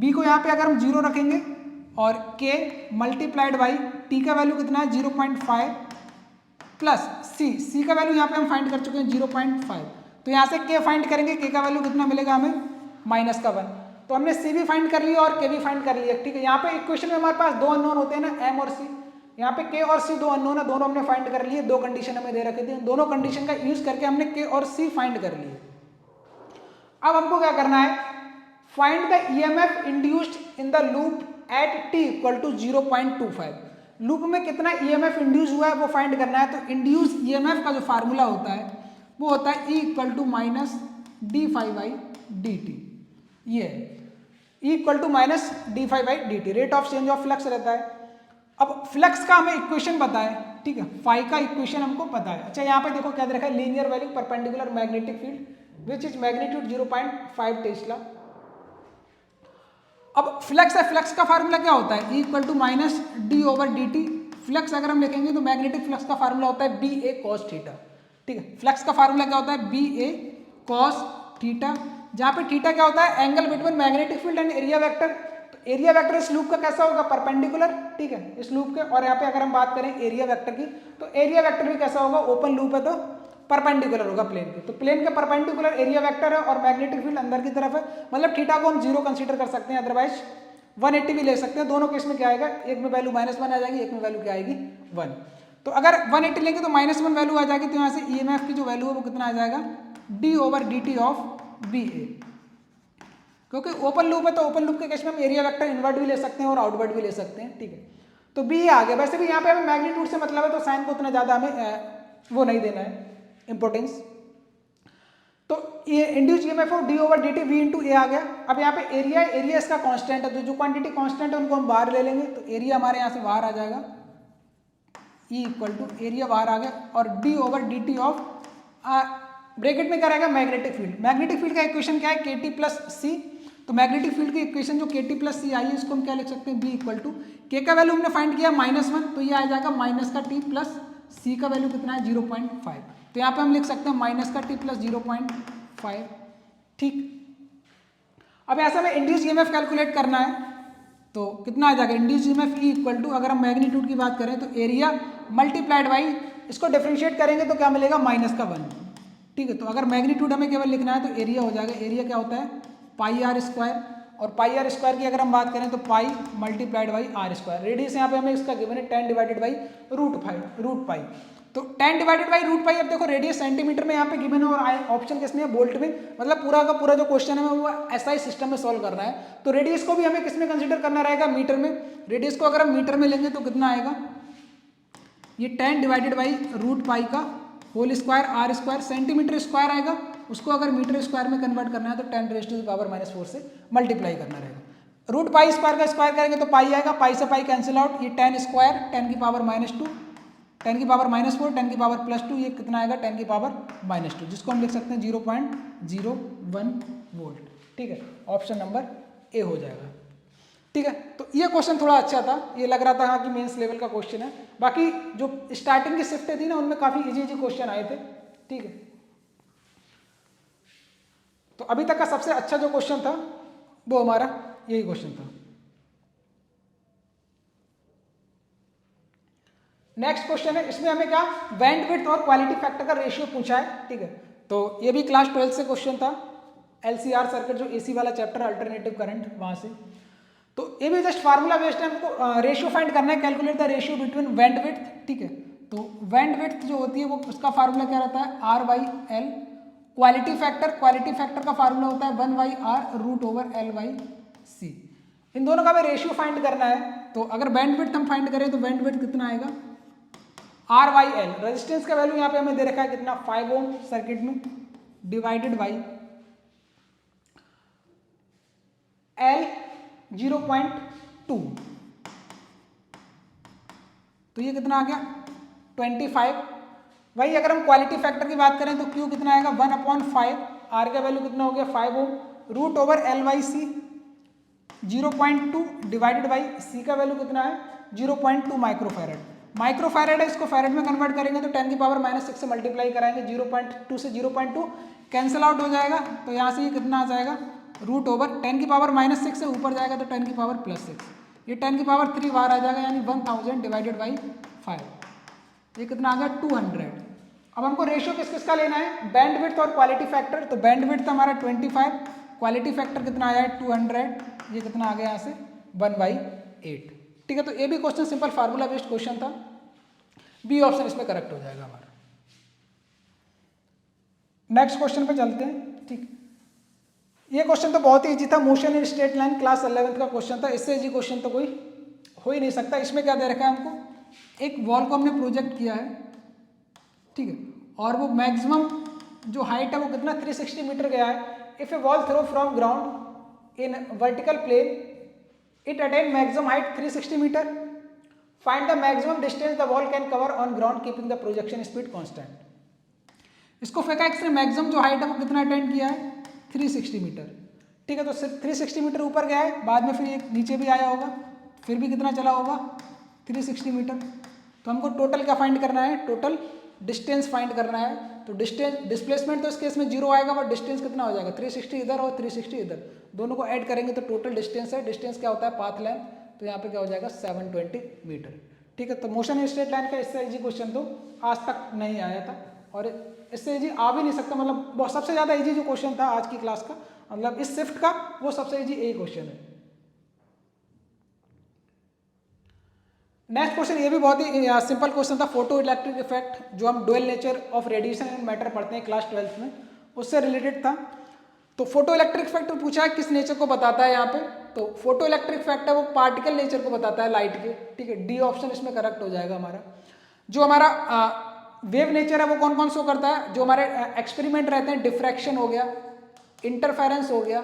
b को यहाँ पे अगर हम 0 रखेंगे और k मल्टीप्लाइड बाई t का वैल्यू कितना है 0.5 प्लस c का वैल्यू यहाँ पे हम फाइंड कर चुके हैं 0.5, तो यहाँ से k फाइंड करेंगे, k का वैल्यू कितना मिलेगा हमें -1। तो हमने c भी फाइंड कर लिया और k भी फाइंड कर लिया, ठीक है। यहाँ पे इक्वेशन में हमारे पास दो अननोन होते हैं ना, m और c, यहाँ पे k और c दो अननोन है, दोनों हमने फाइंड कर लिए। दो कंडीशन हमें दे रखे थे, दोनों कंडीशन का यूज करके हमने k और c फाइंड कर लिए। अब हमको क्या करना है, find the EMF induced in the loop at t equal to 0.25। Loop में कितना ईएमएफ इंड्यूस हुआ है वो फाइंड करना है। तो इंड्यूस ईएमएफ का जो फार्मूला होता है वो होता है E equal to minus D phi by D T. ये E equal to minus D phi by D T, rate of change of flux रहता है। अब फ्लक्स का हमें इक्वेशन पता है, ठीक है, फाई का इक्वेशन हमको पता है। अच्छा यहाँ पे देखो क्या दे रखा है, linear value perpendicular magnetic field which is magnitude 0.5 tesla. अब फ्लक्स है, फ्लक्स का फार्मूला क्या होता है, E equal to minus D over D T. Flux अगर हम लिखेंगे तो मैग्नेटिक फ्लक्स का फार्मूला होता है बी ए कॉस थीटा, ठीक है। फ्लक्स का फार्मूला क्या होता है, बी ए कॉस थीटा, जहाँ पे थीटा क्या होता है, angle between magnetic field and area vector. तो एरिया वेक्टर इस लूप का कैसा होगा, परपेंडिकुलर, ठीक है, इस लूप के। और यहाँ पे अगर हम बात करें एरिया वेक्टर की, तो एरिया वेक्टर भी कैसा होगा, ओपन लूप है तो परपेंडिकुलर होगा प्लेन के। तो प्लेन के परपेंडिकुलर एरिया वेक्टर है और मैग्नेटिक फील्ड अंदर की तरफ है, मतलब थीटा को हम 0 कंसीडर कर सकते हैं, अदरवाइज 180 भी ले सकते हैं। दोनों केस में क्या आएगा, एक में वैल्यू -1 आ जाएगी, एक में वैल्यू क्या आएगी 1। तो अगर 180 लेंगे तो -1 वैल्यू आ जाएगी, तो यहाँ से ईएमएफ की जो वैल्यू है वो कितना आ जाएगा, D over D T of B A. क्योंकि ओपन लूप है तो ओपन लूप के केस में हम एरिया वेक्टर इनवर्ट भी ले सकते हैं और आउटवर्ट भी ले सकते हैं, ठीक है। तो बी आ गया। वैसे भी यहाँ पे हमें मैग्नीट्यूड से मतलब है तो साइन को उतना ज़्यादा हमें वो नहीं देना है इंपॉर्टेंस। तो ये इंड्यूस ईएमएफ हो D over D T V into A आ गया। अब यहाँ पे एरिया, एरिया इसका कांस्टेंट है, तो जो क्वांटिटी कांस्टेंट है उनको हम बाहर ले लेंगे, तो एरिया हमारे यहाँ से बाहर आ जाएगा, E इक्वल टू एरिया बाहर आ गया और D over D T of bracket में क्या रहेगा, मैग्नेटिक फील्ड। मैग्नेटिक फील्ड का इक्वेशन क्या है, के टी प्लस सी। तो मैग्नेटिक फील्ड की इक्वेशन जो के टी प्लस सी आई है, इसको हम क्या लिख सकते हैं, बी इक्वल टू के का वैल्यू हमने फाइंड किया -1, तो ये आ जाएगा माइनस का टी प्लस सी का वैल्यू कितना है 0.5। तो यहाँ पे हम लिख सकते हैं माइनस का टी प्लस 0.5, ठीक। अब ऐसा में इंड्यूस ईएमएफ कैलकुलेट करना है तो कितना आ जाएगा, induce EMF E equal to, अगर हम मैग्नीट्यूड की बात करें तो एरिया मल्टीप्लाइड बाई, इसको डिफरेंशिएट करेंगे तो क्या मिलेगा, -1, ठीक है। तो अगर मैग्नीट्यूड हमें केवल लिखना है तो एरिया हो जाएगा, एरिया क्या होता है पाई आर स्क्वायर, और पाई आर स्क्वायर की अगर हम बात करें तो pi multiplied by are square. Radius यहाँ पे हमें इसका गिवन है 10 डिवाइडेड बाई रूट पाई। तो 10 डिवाइडेड बाई रूट पाई, अब देखो रेडियस सेंटीमीटर में यहाँ पे गिवन है और ऑप्शन किसमें है, बोल्ट में, मतलब पूरा का पूरा जो क्वेश्चन है वो एसआई सिस्टम में सॉल्व करना है। तो रेडियस को भी हमें किसमें कंसिडर करना रहेगा, मीटर में। रेडियस को अगर हम मीटर में लेंगे तो कितना आएगा, ये 10 डिवाइडेड बाई रूट पाई का whole square R square, centimetre square आएगा, उसको अगर मीटर स्क्वायर में कन्वर्ट करना है तो 10 रेज़ टू द पावर -4 से मल्टीप्लाई करना रहेगा। रूट पाई स्क्वायर का स्क्वायर करेंगे तो पाई आएगा, पाई से पाई कैंसिल आउट, ये 10 स्क्वायर 10 की पावर -2, 10 की पावर -4, 10 की पावर +2, ये कितना आएगा 10 की पावर -2, जिसको हम लिख सकते हैं 0.01 वोल्ट, ठीक है। ऑप्शन नंबर ए हो जाएगा, ठीक है। तो ये क्वेश्चन थोड़ा अच्छा था, ये लग रहा था हाँ कि मेंस लेवल का क्वेश्चन है। बाकी जो स्टार्टिंग की शिफ्टें थी ना उनमें काफ़ी इजी क्वेश्चन आए थे, ठीक है। तो अभी तक का सबसे अच्छा जो क्वेश्चन था वो हमारा यही क्वेश्चन था। नेक्स्ट क्वेश्चन है, इसमें हमें क्या बैंडविड्थ और क्वालिटी फैक्टर का रेशियो पूछा है, ठीक है। तो ये भी क्लास 12 से क्वेश्चन था, एलसीआर सर्किट जो एसी वाला चैप्टर अल्टरनेटिव करंट वहां से। तो ये भी जस्ट फार्मूला बेस्ड है, हमको रेशियो फाइंड करना है, calculate the ratio between bandwidth, ठीक है। तो बैंडविड्थ जो होती है वो उसका फार्मूला क्या रहता है, R/L। क्वालिटी फैक्टर का फार्मूला होता है 1/R रूट ओवर L/C। इन दोनों का हमें रेशियो फाइंड करना है। तो अगर बैंडविड्थ हम फाइंड करें तो बैंडविड्थ कितना आएगा, R/L। रेजिस्टेंस का वैल्यू यहाँ पे हमें दे रखा है कितना, 5 ओम सर्किट में, डिवाइडेड बाई L 0.2, तो ये कितना आ गया 25। वही अगर हम क्वालिटी फैक्टर की बात करें तो Q कितना आएगा 1/5, R का वैल्यू कितना हो गया 5 ohm, root over L/C 0.2 divided by C का वैल्यू कितना है 0.2 माइक्रोफैरेड है, इसको फैरेड में कन्वर्ट करेंगे तो 10 की पावर -6 से मल्टीप्लाई कराएंगे, 0.2 से 0.2 कैंसिल आउट हो जाएगा, तो यहाँ से ये कितना आ जाएगा रूट ओवर 10 की पावर -6 से ऊपर जाएगा तो 10 की पावर +6, ये 10 की पावर 3 बार आ जाएगा, यानी 1000 डिवाइडेड बाई 5, ये कितना आ गया 200। अब हमको रेशियो किस किस का लेना है, बैंडविड्थ और क्वालिटी फैक्टर। तो बैंडविड्थ हमारा 25, क्वालिटी फैक्टर कितना आया है 200, ये कितना आ गया यहाँ से 1/8, ठीक है। तो ये भी question simple formula based question था, बी ऑप्शन इसमें करेक्ट हो जाएगा हमारा। नेक्स्ट क्वेश्चन पे चलते हैं, ठीक। ये क्वेश्चन तो बहुत ही इजी था, motion in straight line, class 11th का क्वेश्चन था, इससे इजी क्वेश्चन तो कोई हो ही नहीं सकता। इसमें क्या दे रखा है हमको, एक वॉल को हमने प्रोजेक्ट किया है, ठीक है, और वो मैक्सिमम जो हाइट है वो कितना 360 मीटर गया है। If a ball throw from ground in vertical plane it attain maximum height 360 metre, find the maximum distance the ball can cover on ground keeping the projection speed constant. इसको फेंका, इसने मैक्सिमम जो हाइट है वो कितना अटेंड किया है 360 मीटर, ठीक है, तो सिर्फ 360 मीटर ऊपर गया है, बाद में फिर एक नीचे भी आया होगा, फिर भी कितना चला होगा 360 मीटर। तो हमको टोटल क्या फाइंड करना है, टोटल डिस्टेंस फाइंड करना है। तो डिस्टेंस डिस्प्लेसमेंट तो इस केस में 0 आएगा, बट डिस्टेंस कितना हो जाएगा 360 इधर और 360 इधर, दोनों को ऐड करेंगे तो टोटल डिस्टेंस है। डिस्टेंस क्या होता है पाथ लेंथ, तो यहाँ पे क्या हो जाएगा 720 मीटर, ठीक है। तो मोशन इन स्ट्रेट लाइन का इससे इजी क्वेश्चन तो आज तक नहीं आया था, और इससे इजी आ भी नहीं सकता, मतलब सबसे ज़्यादा इजी जो क्वेश्चन था आज की क्लास का, मतलब इस शिफ्ट का, वो सबसे इजी यही क्वेश्चन है। नेक्स्ट क्वेश्चन ये भी बहुत ही सिंपल क्वेश्चन था, फोटो इलेक्ट्रिक इफेक्ट, जो हम dual nature of radiation and matter पढ़ते हैं क्लास 12th में, उससे रिलेटेड था। तो फोटो इलेक्ट्रिक इफेक्ट पूछा है किस नेचर को बताता है यहाँ पे, तो फोटो इलेक्ट्रिक इफेक्ट है वो पार्टिकल नेचर को बताता है लाइट के, ठीक है, डी ऑप्शन इसमें करेक्ट हो जाएगा हमारा। जो हमारा वेव नेचर है वो कौन कौन शो करता है, जो हमारे एक्सपेरिमेंट रहते हैं, डिफ्रैक्शन हो गया, इंटरफेरेंस हो गया,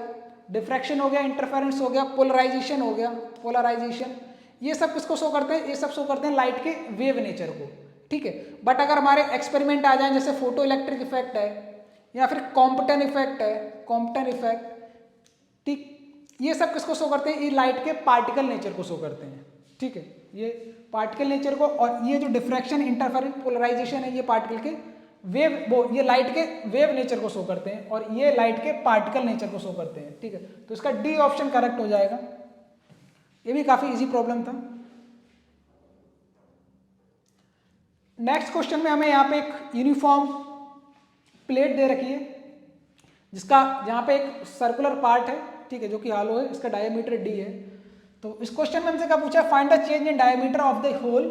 डिफ्रैक्शन हो गया, इंटरफेरेंस हो गया, पोलराइजेशन हो गया, पोलराइजेशन, ये सब किसको शो करते हैं, ये सब शो करते हैं लाइट के वेव नेचर को, ठीक है। बट अगर हमारे एक्सपेरिमेंट आ जाए जैसे फोटो इलेक्ट्रिक इफेक्ट है या फिर कॉम्पटन इफेक्ट है, कॉम्पटन इफेक्ट, ठीक, ये सब किसको शो करते हैं, ये लाइट के पार्टिकल नेचर को शो करते हैं, ठीक है, ये पार्टिकल नेचर को, और ये जो डिफ्रैक्शन इंटरफेरेंस पोलराइजेशन है ये पार्टिकल के वेव, वो ये लाइट के वेव नेचर को शो करते हैं, और ये लाइट के पार्टिकल नेचर को शो करते हैं, ठीक है। तो इसका डी ऑप्शन करेक्ट हो जाएगा। ये भी काफी इजी प्रॉब्लम था। नेक्स्ट क्वेश्चन में हमें यहाँ पे एक यूनिफॉर्म प्लेट दे रखी है, जिसका यहाँ पे एक सर्कुलर पार्ट है, ठीक है, जो कि हालो है, इसका डायमीटर डी है। तो इस क्वेश्चन में हमसे क्या पूछा है, find the change in diameter of the hole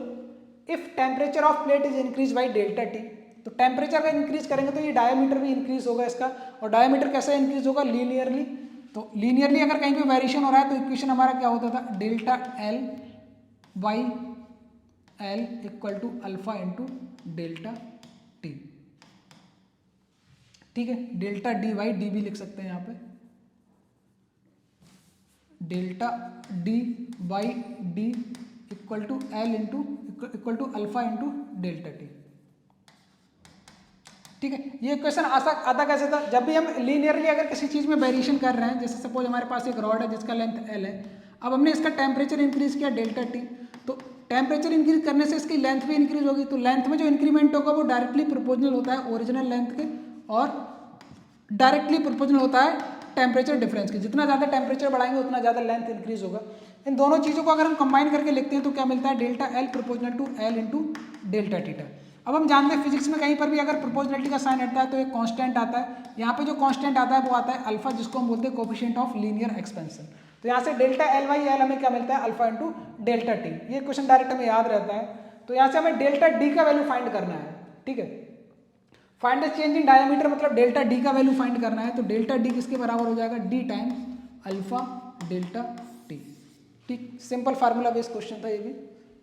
if temperature of plate is increase by delta T. तो टेम्परेचर का इंक्रीज करेंगे तो ये डायमीटर भी इंक्रीज होगा इसका, और डायमीटर कैसे इंक्रीज होगा, लीनियरली। तो लीनियरली अगर कहीं पे वेरिएशन हो रहा है तो इक्वेशन हमारा क्या होता था, delta L by L equal to alpha into delta T, ठीक है, डेल्टा डी बाई डी भी लिख सकते हैं यहाँ पे, delta D by D equal to L into equal to alpha into delta T, ठीक है। ये क्वेश्चन आता कैसे था, जब भी हम लीनियरली अगर किसी चीज में वेरिएशन कर रहे हैं, जैसे सपोज हमारे पास एक रॉड है जिसका लेंथ एल है, अब हमने इसका टेम्परेचर इंक्रीज किया डेल्टा टी, तो टेम्परेचर इंक्रीज करने से इसकी लेंथ भी इंक्रीज होगी, तो लेंथ में जो इंक्रीमेंट होगा वो डायरेक्टली प्रोपोर्शनल होता है ओरिजिनल लेंथ के, और डायरेक्टली प्रोपोर्शनल होता है टेम्परेचर डिफरेंस के, जितना ज़्यादा टेम्परेचर बढ़ाएंगे उतना ज़्यादा लेंथ इंक्रीज होगा। इन दोनों चीज़ों को अगर हम कंबाइन करके लिखते हैं तो क्या मिलता है, delta L proportional to L into delta theta. अब हम जानते हैं फिजिक्स में कहीं पर भी अगर प्रोपोर्शनलिटी का साइन हटता है तो एक कांस्टेंट आता है, यहाँ पे जो कांस्टेंट आता है वो आता है अल्फा, जिसको हम बोलते हैं कोफिशिएंट ऑफ लीनियर एक्सपेंशन। तो यहाँ से डेल्टा एल बाई एल हमें क्या मिलता है, अल्फा इंटू डेल्टा टी। ये क्वेश्चन डायरेक्ट हमें याद रहता है। तो यहाँ से हमें डेल्टा डी का वैल्यू फाइंड करना है, ठीक है, find the change in diameter, मतलब डेल्टा डी का वैल्यू फाइंड करना है। तो डेल्टा डी किसके बराबर हो जाएगा, D times alpha delta T, ठीक, सिंपल फार्मूला बेस्ड क्वेश्चन था ये भी,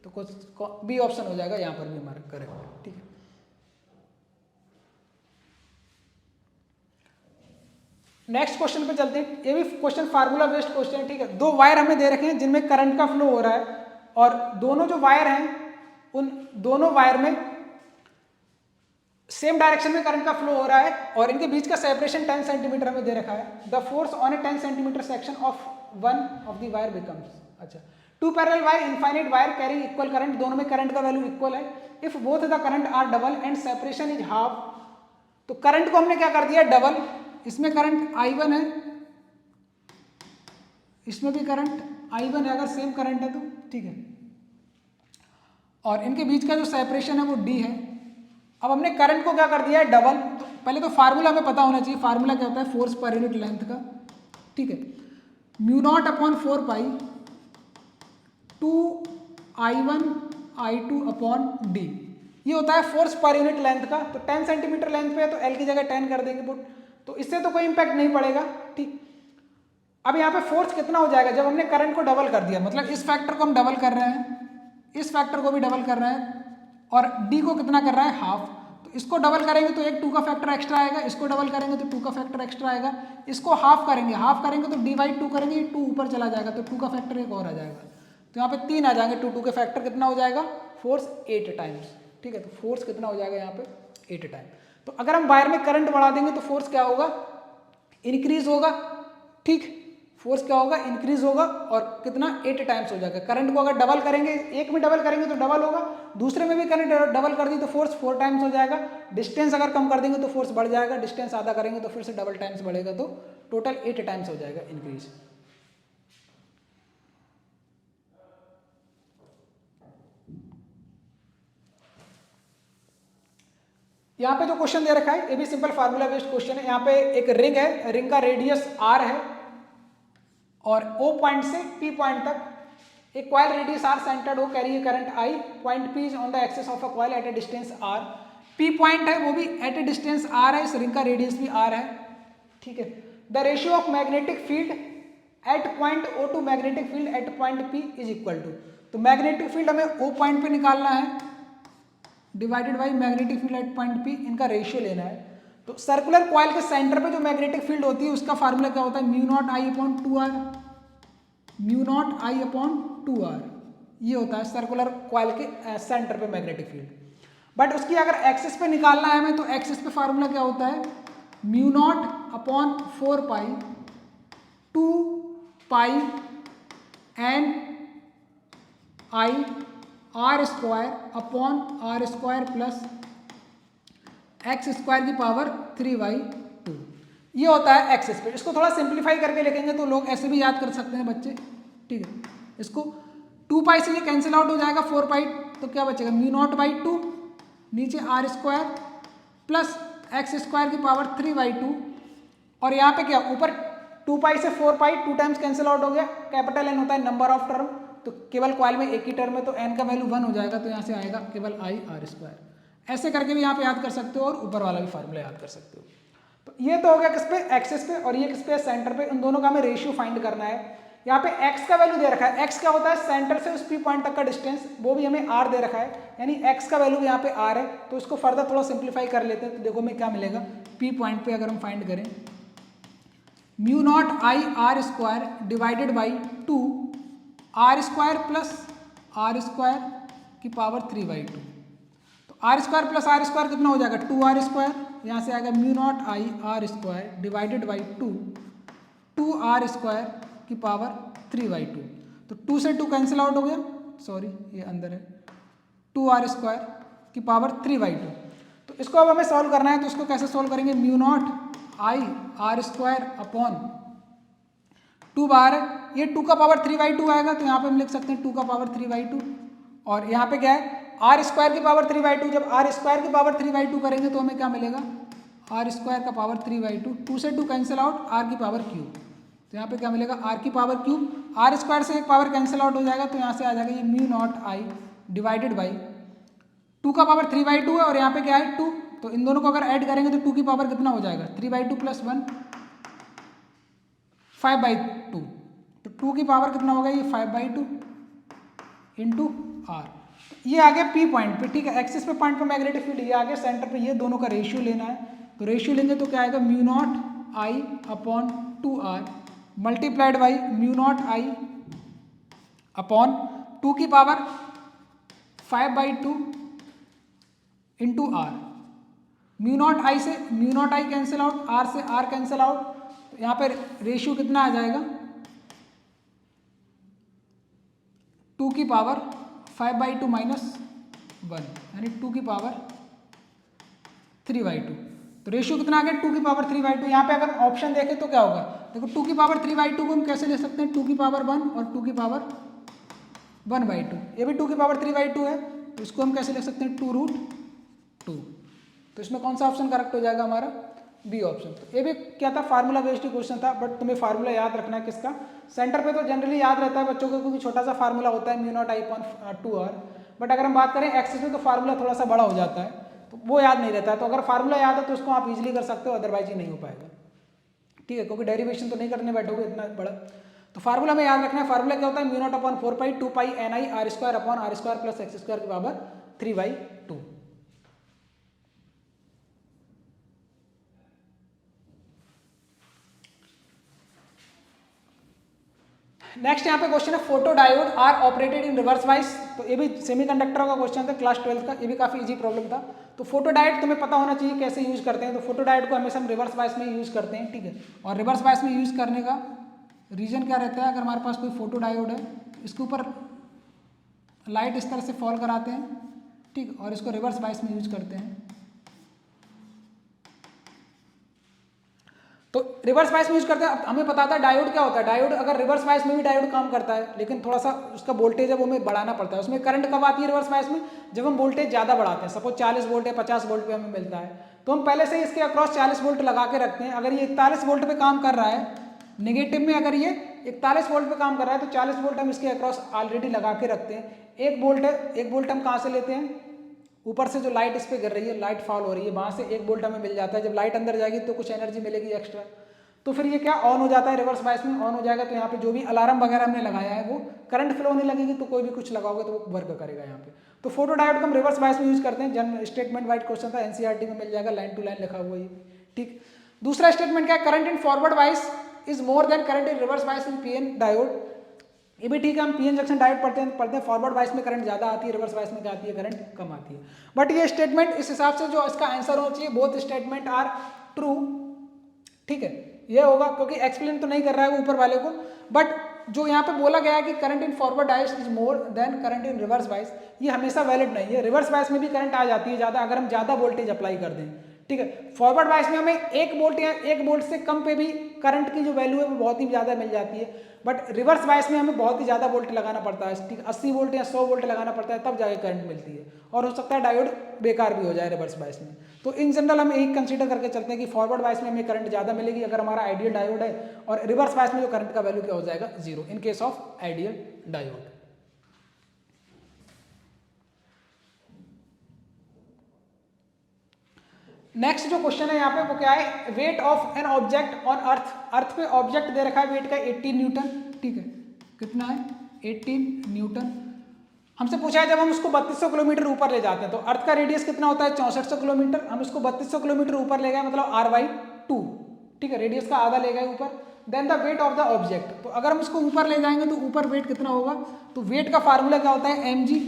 तो बी ऑप्शन हो जाएगा यहाँ पर भी हमारा करेक्ट, ठीक है। नेक्स्ट क्वेश्चन पे चलते हैं, ये भी क्वेश्चन फार्मूला बेस्ड क्वेश्चन है, ठीक है। दो वायर हमें दे रखे हैं जिनमें करंट का फ्लो हो रहा है, और दोनों जो वायर हैं उन दोनों वायर में सेम डायरेक्शन में करंट का फ्लो हो रहा है, और इनके बीच का सेपरेशन 10 सेंटीमीटर हमें दे रखा है। The force on a 10 centimetre section of one of the wire becomes, अच्छा, two parallel wire infinite wire carry equal current, दोनों में करंट का वैल्यू इक्वल है। If both the current are double and separation is half, तो करंट को हमने क्या कर दिया डबल, इसमें करंट I1 है, इसमें भी करंट I1 है अगर सेम करंट है तो, ठीक है, और इनके बीच का जो सेपरेशन है वो D है। अब हमने करंट को क्या कर दिया है डबल, तो पहले तो फार्मूला हमें पता होना चाहिए, फार्मूला क्या होता है फोर्स पर यूनिट लेंथ का, ठीक है, mu naught upon 4 pi 2 I1 I2 upon D, ये होता है फोर्स पर यूनिट लेंथ का। तो 10 सेंटीमीटर लेंथ पे है तो L की जगह 10 कर देंगे पुट, तो इससे तो कोई इंपैक्ट नहीं पड़ेगा, ठीक। अब यहाँ पे फोर्स कितना हो जाएगा जब हमने करंट को डबल कर दिया, मतलब इस फैक्टर को हम डबल कर रहे हैं, इस फैक्टर को भी डबल कर रहे हैं, और डी को कितना कर रहा है, हाफ। तो इसको डबल करेंगे तो एक 2 का फैक्टर एक्स्ट्रा आएगा, इसको डबल करेंगे तो 2 का फैक्टर एक्स्ट्रा आएगा, इसको हाफ करेंगे तो डी/2 करेंगे, ये 2 ऊपर चला जाएगा तो 2 का फैक्टर एक और आ जाएगा, तो यहाँ पे 3 आ जाएंगे, 2 के फैक्टर कितना हो जाएगा, फोर्स 8 टाइम्स। ठीक है, तो फोर्स कितना हो जाएगा यहाँ पे 8 टाइम। तो अगर हम वायर में करंट बढ़ा देंगे तो फोर्स क्या होगा, इंक्रीज होगा। ठीक, फोर्स क्या होगा, इंक्रीज होगा, और कितना 8 टाइम्स हो जाएगा। करंट को अगर डबल करेंगे, एक में डबल करेंगे तो डबल होगा, दूसरे में भी करंट डबल कर दी तो फोर्स 4 टाइम्स हो जाएगा। डिस्टेंस अगर कम कर देंगे तो फोर्स बढ़ जाएगा, डिस्टेंस आधा करेंगे तो फिर से डबल टाइम्स बढ़ेगा, तो टोटल 8 टाइम्स हो जाएगा इंक्रीज। यहाँ पे जो क्वेश्चन दे रखा है ये भी सिंपल फार्मूला बेस्ड क्वेश्चन है। यहाँ पे एक रिंग है, रिंग का रेडियस r है, और O पॉइंट से P पॉइंट तक एक कॉइल रेडियस r सेंटर्ड हो, carry current I, point P is on the axis of a coil at a distance r। P point है वो भी एट ए डिस्टेंस r है, इस रिंग का रेडियस भी r है। ठीक है, the ratio of magnetic field at point O to magnetic field at point P is equal to, तो मैग्नेटिक फील्ड हमें O पॉइंट पे निकालना है divided by magnetic field at point P, इनका रेशियो लेना है। तो सर्कुलर कॉइल के सेंटर पे जो मैग्नेटिक फील्ड होती है उसका फार्मूला क्या होता है, mu naught I upon 2r, mu naught I upon 2r, ये होता है सर्कुलर कॉइल के सेंटर पे मैग्नेटिक फील्ड। बट उसकी अगर एक्सिस पे निकालना है हमें, तो एक्सिस पे फार्मूला क्या होता है, mu naught upon 4 pi 2 pi N I R square upon R square plus X square की पावर 3/2, ये होता है एक्सिस पे। इसको थोड़ा सिंप्लीफाई करके लिखेंगे तो लोग ऐसे भी याद कर सकते हैं बच्चे। ठीक है, इसको 2 पाई से ये कैंसिल आउट हो जाएगा, 4 पाई, तो क्या बचेगा, म्यू नॉट बाई 2, नीचे R square plus X square की पावर 3/2, और यहाँ पे क्या, ऊपर 2 पाई से 4 पाई 2 टाइम्स कैंसिल आउट हो गया, कैपिटल एन होता है नंबर ऑफ टर्म, तो केवल कॉइल में एक ही टर्म है तो एन का वैल्यू 1 हो जाएगा, तो यहाँ से आएगा केवल आई आर स्क्वायर। ऐसे करके भी यहाँ पे याद कर सकते हो, और ऊपर वाला भी फार्मूला याद कर सकते हो। तो ये तो हो गया किस पे, एक्सिस पे, और ये किस पे, सेंटर पे। इन दोनों का हमें रेशियो फाइंड करना है। यहाँ पे x का वैल्यू दे रखा है, x क्या होता है, सेंटर से उस P पॉइंट तक का डिस्टेंस, वो भी हमें r दे रखा है, यानी x का वैल्यू यहाँ पे r है। तो इसको फर्दर थोड़ा सिंप्लीफाई कर लेते हैं, तो देखो हमें क्या मिलेगा, P पॉइंट पे अगर हम फाइंड करें, mu naught I R square divided by 2 R square plus R square की पावर 3/2, तो R square plus R square कितना हो जाएगा, 2r स्क्वायर, यहाँ से आएगा mu naught I R square divided by 2r square की पावर 3/2, तो 2 से 2 कैंसिल आउट हो गया, सॉरी ये अंदर है, 2r स्क्वायर की पावर 3/2। तो इसको अब हमें सॉल्व करना है, तो इसको कैसे सॉल्व करेंगे, mu naught I R square upon 2 बाहर है, ये 2 का पावर 3/2 आएगा, तो यहाँ पे हम लिख सकते हैं 2 का पावर 3/2, और यहाँ पे क्या है, आर स्क्वायर की पावर 3/2, जब आर स्क्वायर की पावर 3/2 करेंगे तो हमें क्या मिलेगा, आर स्क्वायर का पावर 3/2, 2 से 2 कैंसिल आउट, आर की पावर क्यूब, तो यहाँ पे क्या मिलेगा, आर की पावर क्यूब, आर स्क्वायर से एक पावर कैंसिल आउट हो जाएगा, तो यहाँ से आ जाएगा ये mu naught I divided by 2 का पावर 3/2 है, और यहाँ पे क्या है 2, तो इन दोनों को अगर ऐड करेंगे तो 2 की पावर कितना हो जाएगा, 3/2 प्लस 1 5/2, तो 2 की पावर कितना होगा, ये 5/2 इंटू आर, ये आ गया P पॉइंट पे। ठीक है, एक्सिस पे पॉइंट पे मैग्नेटिक फील्ड, ये आ गया सेंटर पे, ये दोनों का रेशियो लेना है, तो रेशियो लेंगे तो क्या आएगा, mu naught I upon 2r multiplied by mu naught I upon 2 की power 5/2 into R, mu naught I से mu naught I cancel out, R से आर कैंसिल आउट, तो यहाँ पे रेशियो कितना आ जाएगा, 2 की पावर 5/2 माइनस 1, यानी 2 की पावर 3/2, तो रेशियो कितना आ गया, 2 की पावर 3/2। यहाँ पे अगर ऑप्शन देखें तो क्या होगा, देखो 2 की पावर 3/2 को हम कैसे ले सकते हैं, 2 की पावर 1 और 2 की पावर 1/2, ये भी 2 की पावर 3/2 है, तो इसको हम कैसे लिख सकते हैं, 2√2, तो इसमें कौन सा ऑप्शन करेक्ट हो जाएगा हमारा, बी ऑप्शन। तो ये भी क्या था, फार्मूला बेस्ड क्वेश्चन था, बट तुम्हें फार्मूला याद रखना है किसका, सेंटर पे तो जनरली याद रहता है बच्चों को, क्योंकि छोटा सा फार्मूला होता है mu naught I upon 2r, but अगर हम बात करें एक्सिस में तो फार्मूला थोड़ा सा बड़ा हो जाता है, तो वो याद नहीं रहता है, तो अगर फार्मूला याद है तो उसको आप इजीली कर सकते हो, अदरवाइज ही नहीं हो पाएगा। ठीक है, क्योंकि डेरिवेशन तो नहीं करने बैठोगे इतना बड़ा। तो फार्मूला में याद रखना है, फार्मूला क्या होता है, mu naught upon 4 pi 2 pi N I R square upon R square plus X square की पावर 3/2। नेक्स्ट यहाँ पे क्वेश्चन है, photo diode are operated in reverse bias. तो ये भी सेमीकंडक्टर का क्वेश्चन था क्लास 12 का, ये भी काफी इजी प्रॉब्लम था। तो फोटो डायोड तुम्हें पता होना चाहिए कैसे यूज करते हैं। तो फोटो डायोड को हमेशा हम रिवर्स वाइज में यूज करते हैं, ठीक है। और रिवर्स वाइज में यूज करने का रीजन क्या रहता है, अगर हमारे पास कोई फोटो डायोड है, इसके ऊपर लाइट इस तरह से फॉल कराते हैं, ठीक, और इसको रिवर्स वाइज में यूज करते हैं। तो रिवर्स वाइस में यूज करते हैं। हमें पता था डायोड क्या होता है, डायोड अगर रिवर्स वाइस में भी डायोड काम करता है, लेकिन थोड़ा सा उसका वोल्टेज है वो हमें बढ़ाना पड़ता है। उसमें करंट कब आती है रिवर्स वाइस में, जब हम वोल्टेज ज़्यादा बढ़ाते हैं। सपोज 40 वोल्ट है, 50 वोल्ट पे हमें मिलता है, तो हम पहले से ही इसके अक्रॉस 40 वोल्ट लगा के रखते हैं। अगर ये 41 वोल्ट पे काम कर रहा है, नेगेटिव में अगर ये 41 वोल्ट पे काम कर रहा है, तो 40 वोल्ट हम इसके अक्रॉस ऑलरेडी लगा के रखते हैं। 1 वोल्ट है, 1 वोल्ट हम कहाँ से लेते हैं, ऊपर से जो लाइट इस पर गिर रही है, लाइट फॉल हो रही है, वहाँ से 1 वोल्ट हमें मिल जाता है। जब लाइट अंदर जाएगी तो कुछ एनर्जी मिलेगी एक्स्ट्रा, तो फिर ये क्या ऑन हो जाता है, रिवर्स बायस में ऑन हो जाएगा। तो यहाँ पे जो भी अलार्म वगैरह हमने लगाया है वो करंट फ्लो होने लगेगी, तो कोई भी कुछ लगाओगे तो वो वर्क करेगा यहाँ पे। तो फोटो डायोड को हम रिवर्स बायस में यूज करते हैं। जन स्टेटमेंट वाइज क्वेश्चन था, एनसीईआरटी में मिल जाएगा, लाइन टू लाइन लिखा हुआ है, ठीक। दूसरा स्टेटमेंट क्या है, current in forward bias is more than current in reverse bias in PN diode. ये भी ठीक है, हम पीएन जंक्शन डायोड पढ़ते हैं फॉरवर्ड बायस में करंट ज्यादा आती है, रिवर्स बायस में क्या आती है, करंट कम आती है। बट ये स्टेटमेंट इस हिसाब से जो इसका आंसर होना चाहिए, बोथ स्टेटमेंट आर ट्रू, ठीक है, ये होगा, क्योंकि एक्सप्लेन तो नहीं कर रहा है वो ऊपर वाले को। बट जो यहाँ पे बोला गया है कि current in forward bias is more than current in reverse bias, ये हमेशा वैलिड नहीं है। रिवर्स बायस में भी करंट आ जाती है ज्यादा, अगर हम ज्यादा वोल्टेज अप्लाई कर दें, ठीक है। फॉरवर्ड बायस में हमें 1 वोल्ट या 1 वोल्ट से कम पे भी करंट की जो वैल्यू है वो बहुत ही ज्यादा मिल जाती है। बट रिवर्स बायस में हमें बहुत ही ज्यादा वोल्ट लगाना पड़ता है, ठीक, 80 वोल्ट या 100 वोल्ट लगाना पड़ता है, तब जाके करंट मिलती है। और हो सकता है डायोड बेकार भी हो जाए रिवर्स बायस में। तो इन जनरल हम यही कंसीडर करके चलते हैं कि फॉरवर्ड बायस में हमें करंट ज्यादा मिलेगी अगर हमारा आइडियल डायोड है, और रिवर्स बायस में जो करंट का वैल्यू क्या हो जाएगा, 0 in case of ideal diode. Next जो क्वेश्चन है यहाँ पे वो क्या है, weight of an object on earth. Earth पे ऑब्जेक्ट दे रखा है, वेट का 18 न्यूटन, ठीक है, कितना है 18 न्यूटन। हमसे पूछा है जब हम उसको 3200 किलोमीटर ऊपर ले जाते हैं, तो अर्थ का रेडियस कितना होता है 6400 किलोमीटर, हम इसको 3200 किलोमीटर ऊपर ले गए, मतलब r/2, ठीक है, रेडियस का आधा ले गए ऊपर। Then the weight of the object, तो अगर हम इसको ऊपर ले जाएंगे तो ऊपर वेट कितना होगा, तो वेट का फार्मूला क्या होता है, mg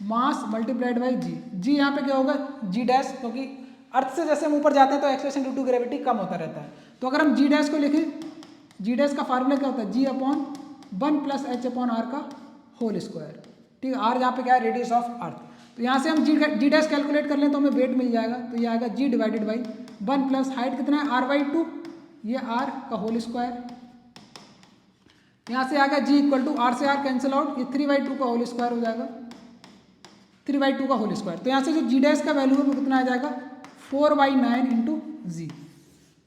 मास मल्टीप्लाइड बाई जी। जी यहाँ पे क्या होगा, जी डैश, क्योंकि अर्थ से जैसे हम ऊपर जाते हैं तो एक्सेलरेशन ड्यू टू ग्रेविटी कम होता रहता है। तो अगर हम जी डैश को लिखें, जी डैश का फार्मूला क्या होता है, G upon 1 plus H upon R का होल स्क्वायर, ठीक है। आर यहाँ पे क्या है, रेडियस ऑफ अर्थ। तो यहाँ से हम जी डैश कैलकुलेट कर लें तो हमें वेट मिल जाएगा, तो ये आएगा जी डिवाइडेड बाई 1 प्लस हाइट कितना है r/2, ये आर का होल स्क्वायर। यहाँ से आएगा जी इक्वल टू आर से आर कैंसिल आउट, ये 3/2 का होल स्क्वायर हो जाएगा, 3/2 का होल स्क्वायर। तो यहाँ से जो जी डैश का वैल्यू है वो कितना आ जाएगा, 4/9 इंटू जी।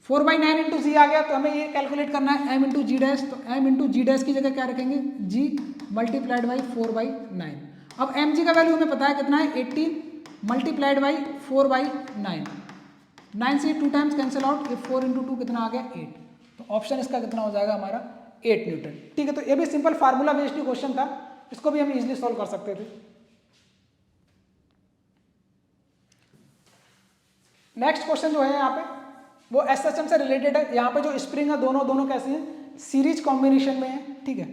4/9 इंटू जी आ गया, तो हमें ये कैलकुलेट करना है m इंटू जी डैश। तो m इंटू जी डैश की जगह क्या रखेंगे, g मल्टीप्लाइड बाई 4/9। अब mg का वैल्यू हमें पता है कितना है, 18 मल्टीप्लाइड बाई 4/9, 9 से 2 टाइम्स कैंसिल आउट, ये 4 इंटू 2 कितना आ गया 8। तो ऑप्शन इसका कितना हो जाएगा हमारा 8 न्यूटन, ठीक है। तो ये भी सिंपल फार्मूला बेस्ड क्वेश्चन था, इसको भी हम इजिली सॉल्व कर सकते थे। नेक्स्ट क्वेश्चन जो है यहाँ पे वो एसएचएम से रिलेटेड है। यहाँ पे जो स्प्रिंग है दोनों कैसे हैं, सीरीज कॉम्बिनेशन में है, ठीक है।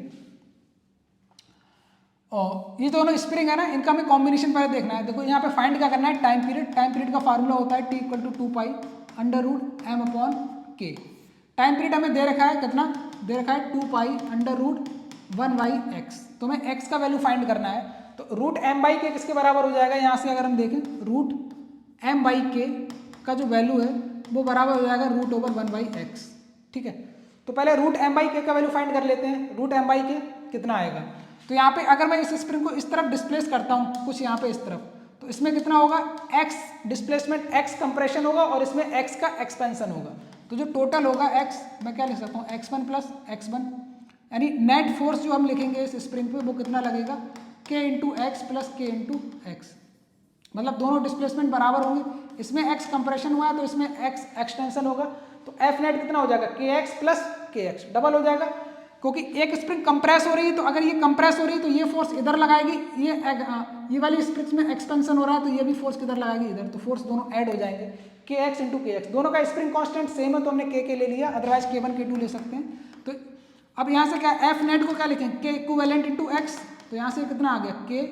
और ये दोनों स्प्रिंग है ना, इनका हमें कॉम्बिनेशन पहले देखना है। देखो यहाँ पे फाइंड क्या करना है, टाइम पीरियड। टाइम पीरियड का फार्मूला होता है T = 2 पाई √m/k। टाइम पीरियड हमें दे रखा है कितना, दे रखा है 2 पाई √1/x। तो हमें x का वैल्यू फाइंड करना है, तो √m/k किसके बराबर हो जाएगा, यहाँ से अगर हम देखें √m/k का जो वैल्यू है वो बराबर हो जाएगा √1/x, ठीक है। तो पहले √m/k का वैल्यू फाइंड कर लेते हैं, √m/k कितना आएगा। तो यहाँ पे अगर मैं इस स्प्रिंग को इस तरफ डिस्प्लेस करता हूँ, कुछ यहाँ पे इस तरफ, तो इसमें कितना होगा, x डिस्प्लेसमेंट, x कंप्रेशन होगा और इसमें x का एक्सपेंशन होगा। तो जो टोटल होगा x, मैं क्या लिख सकता हूँ, x1 प्लस x1, यानी नेट फोर्स जो हम लिखेंगे इस स्प्रिंग पे वो कितना लगेगा, k into x plus k into x. मतलब दोनों डिस्प्लेसमेंट बराबर होंगे, इसमें x कंप्रेशन हुआ है तो इसमें x एक्सटेंशन होगा, तो F नेट कितना हो जाएगा kx प्लस kx डबल हो जाएगा, क्योंकि एक स्प्रिंग कंप्रेस हो रही है तो अगर ये कंप्रेस हो रही है तो ये फोर्स इधर लगाएगी, ये वाली स्प्रिंग में एक्सपेंशन हो रहा है तो ये भी फोर्स किधर लगाएगी इधर, तो फोर्स दोनों ऐड हो जाएंगे kx इंटू kx, दोनों का स्प्रिंग कांस्टेंट सेम है तो हमने k ले लिया, अदरवाइज k1 k2 ले सकते हैं। तो अब यहाँ से क्या F नेट को क्या लिखेंगे k इक्विवेलेंट इंटू x, तो यहाँ से कितना आ गया k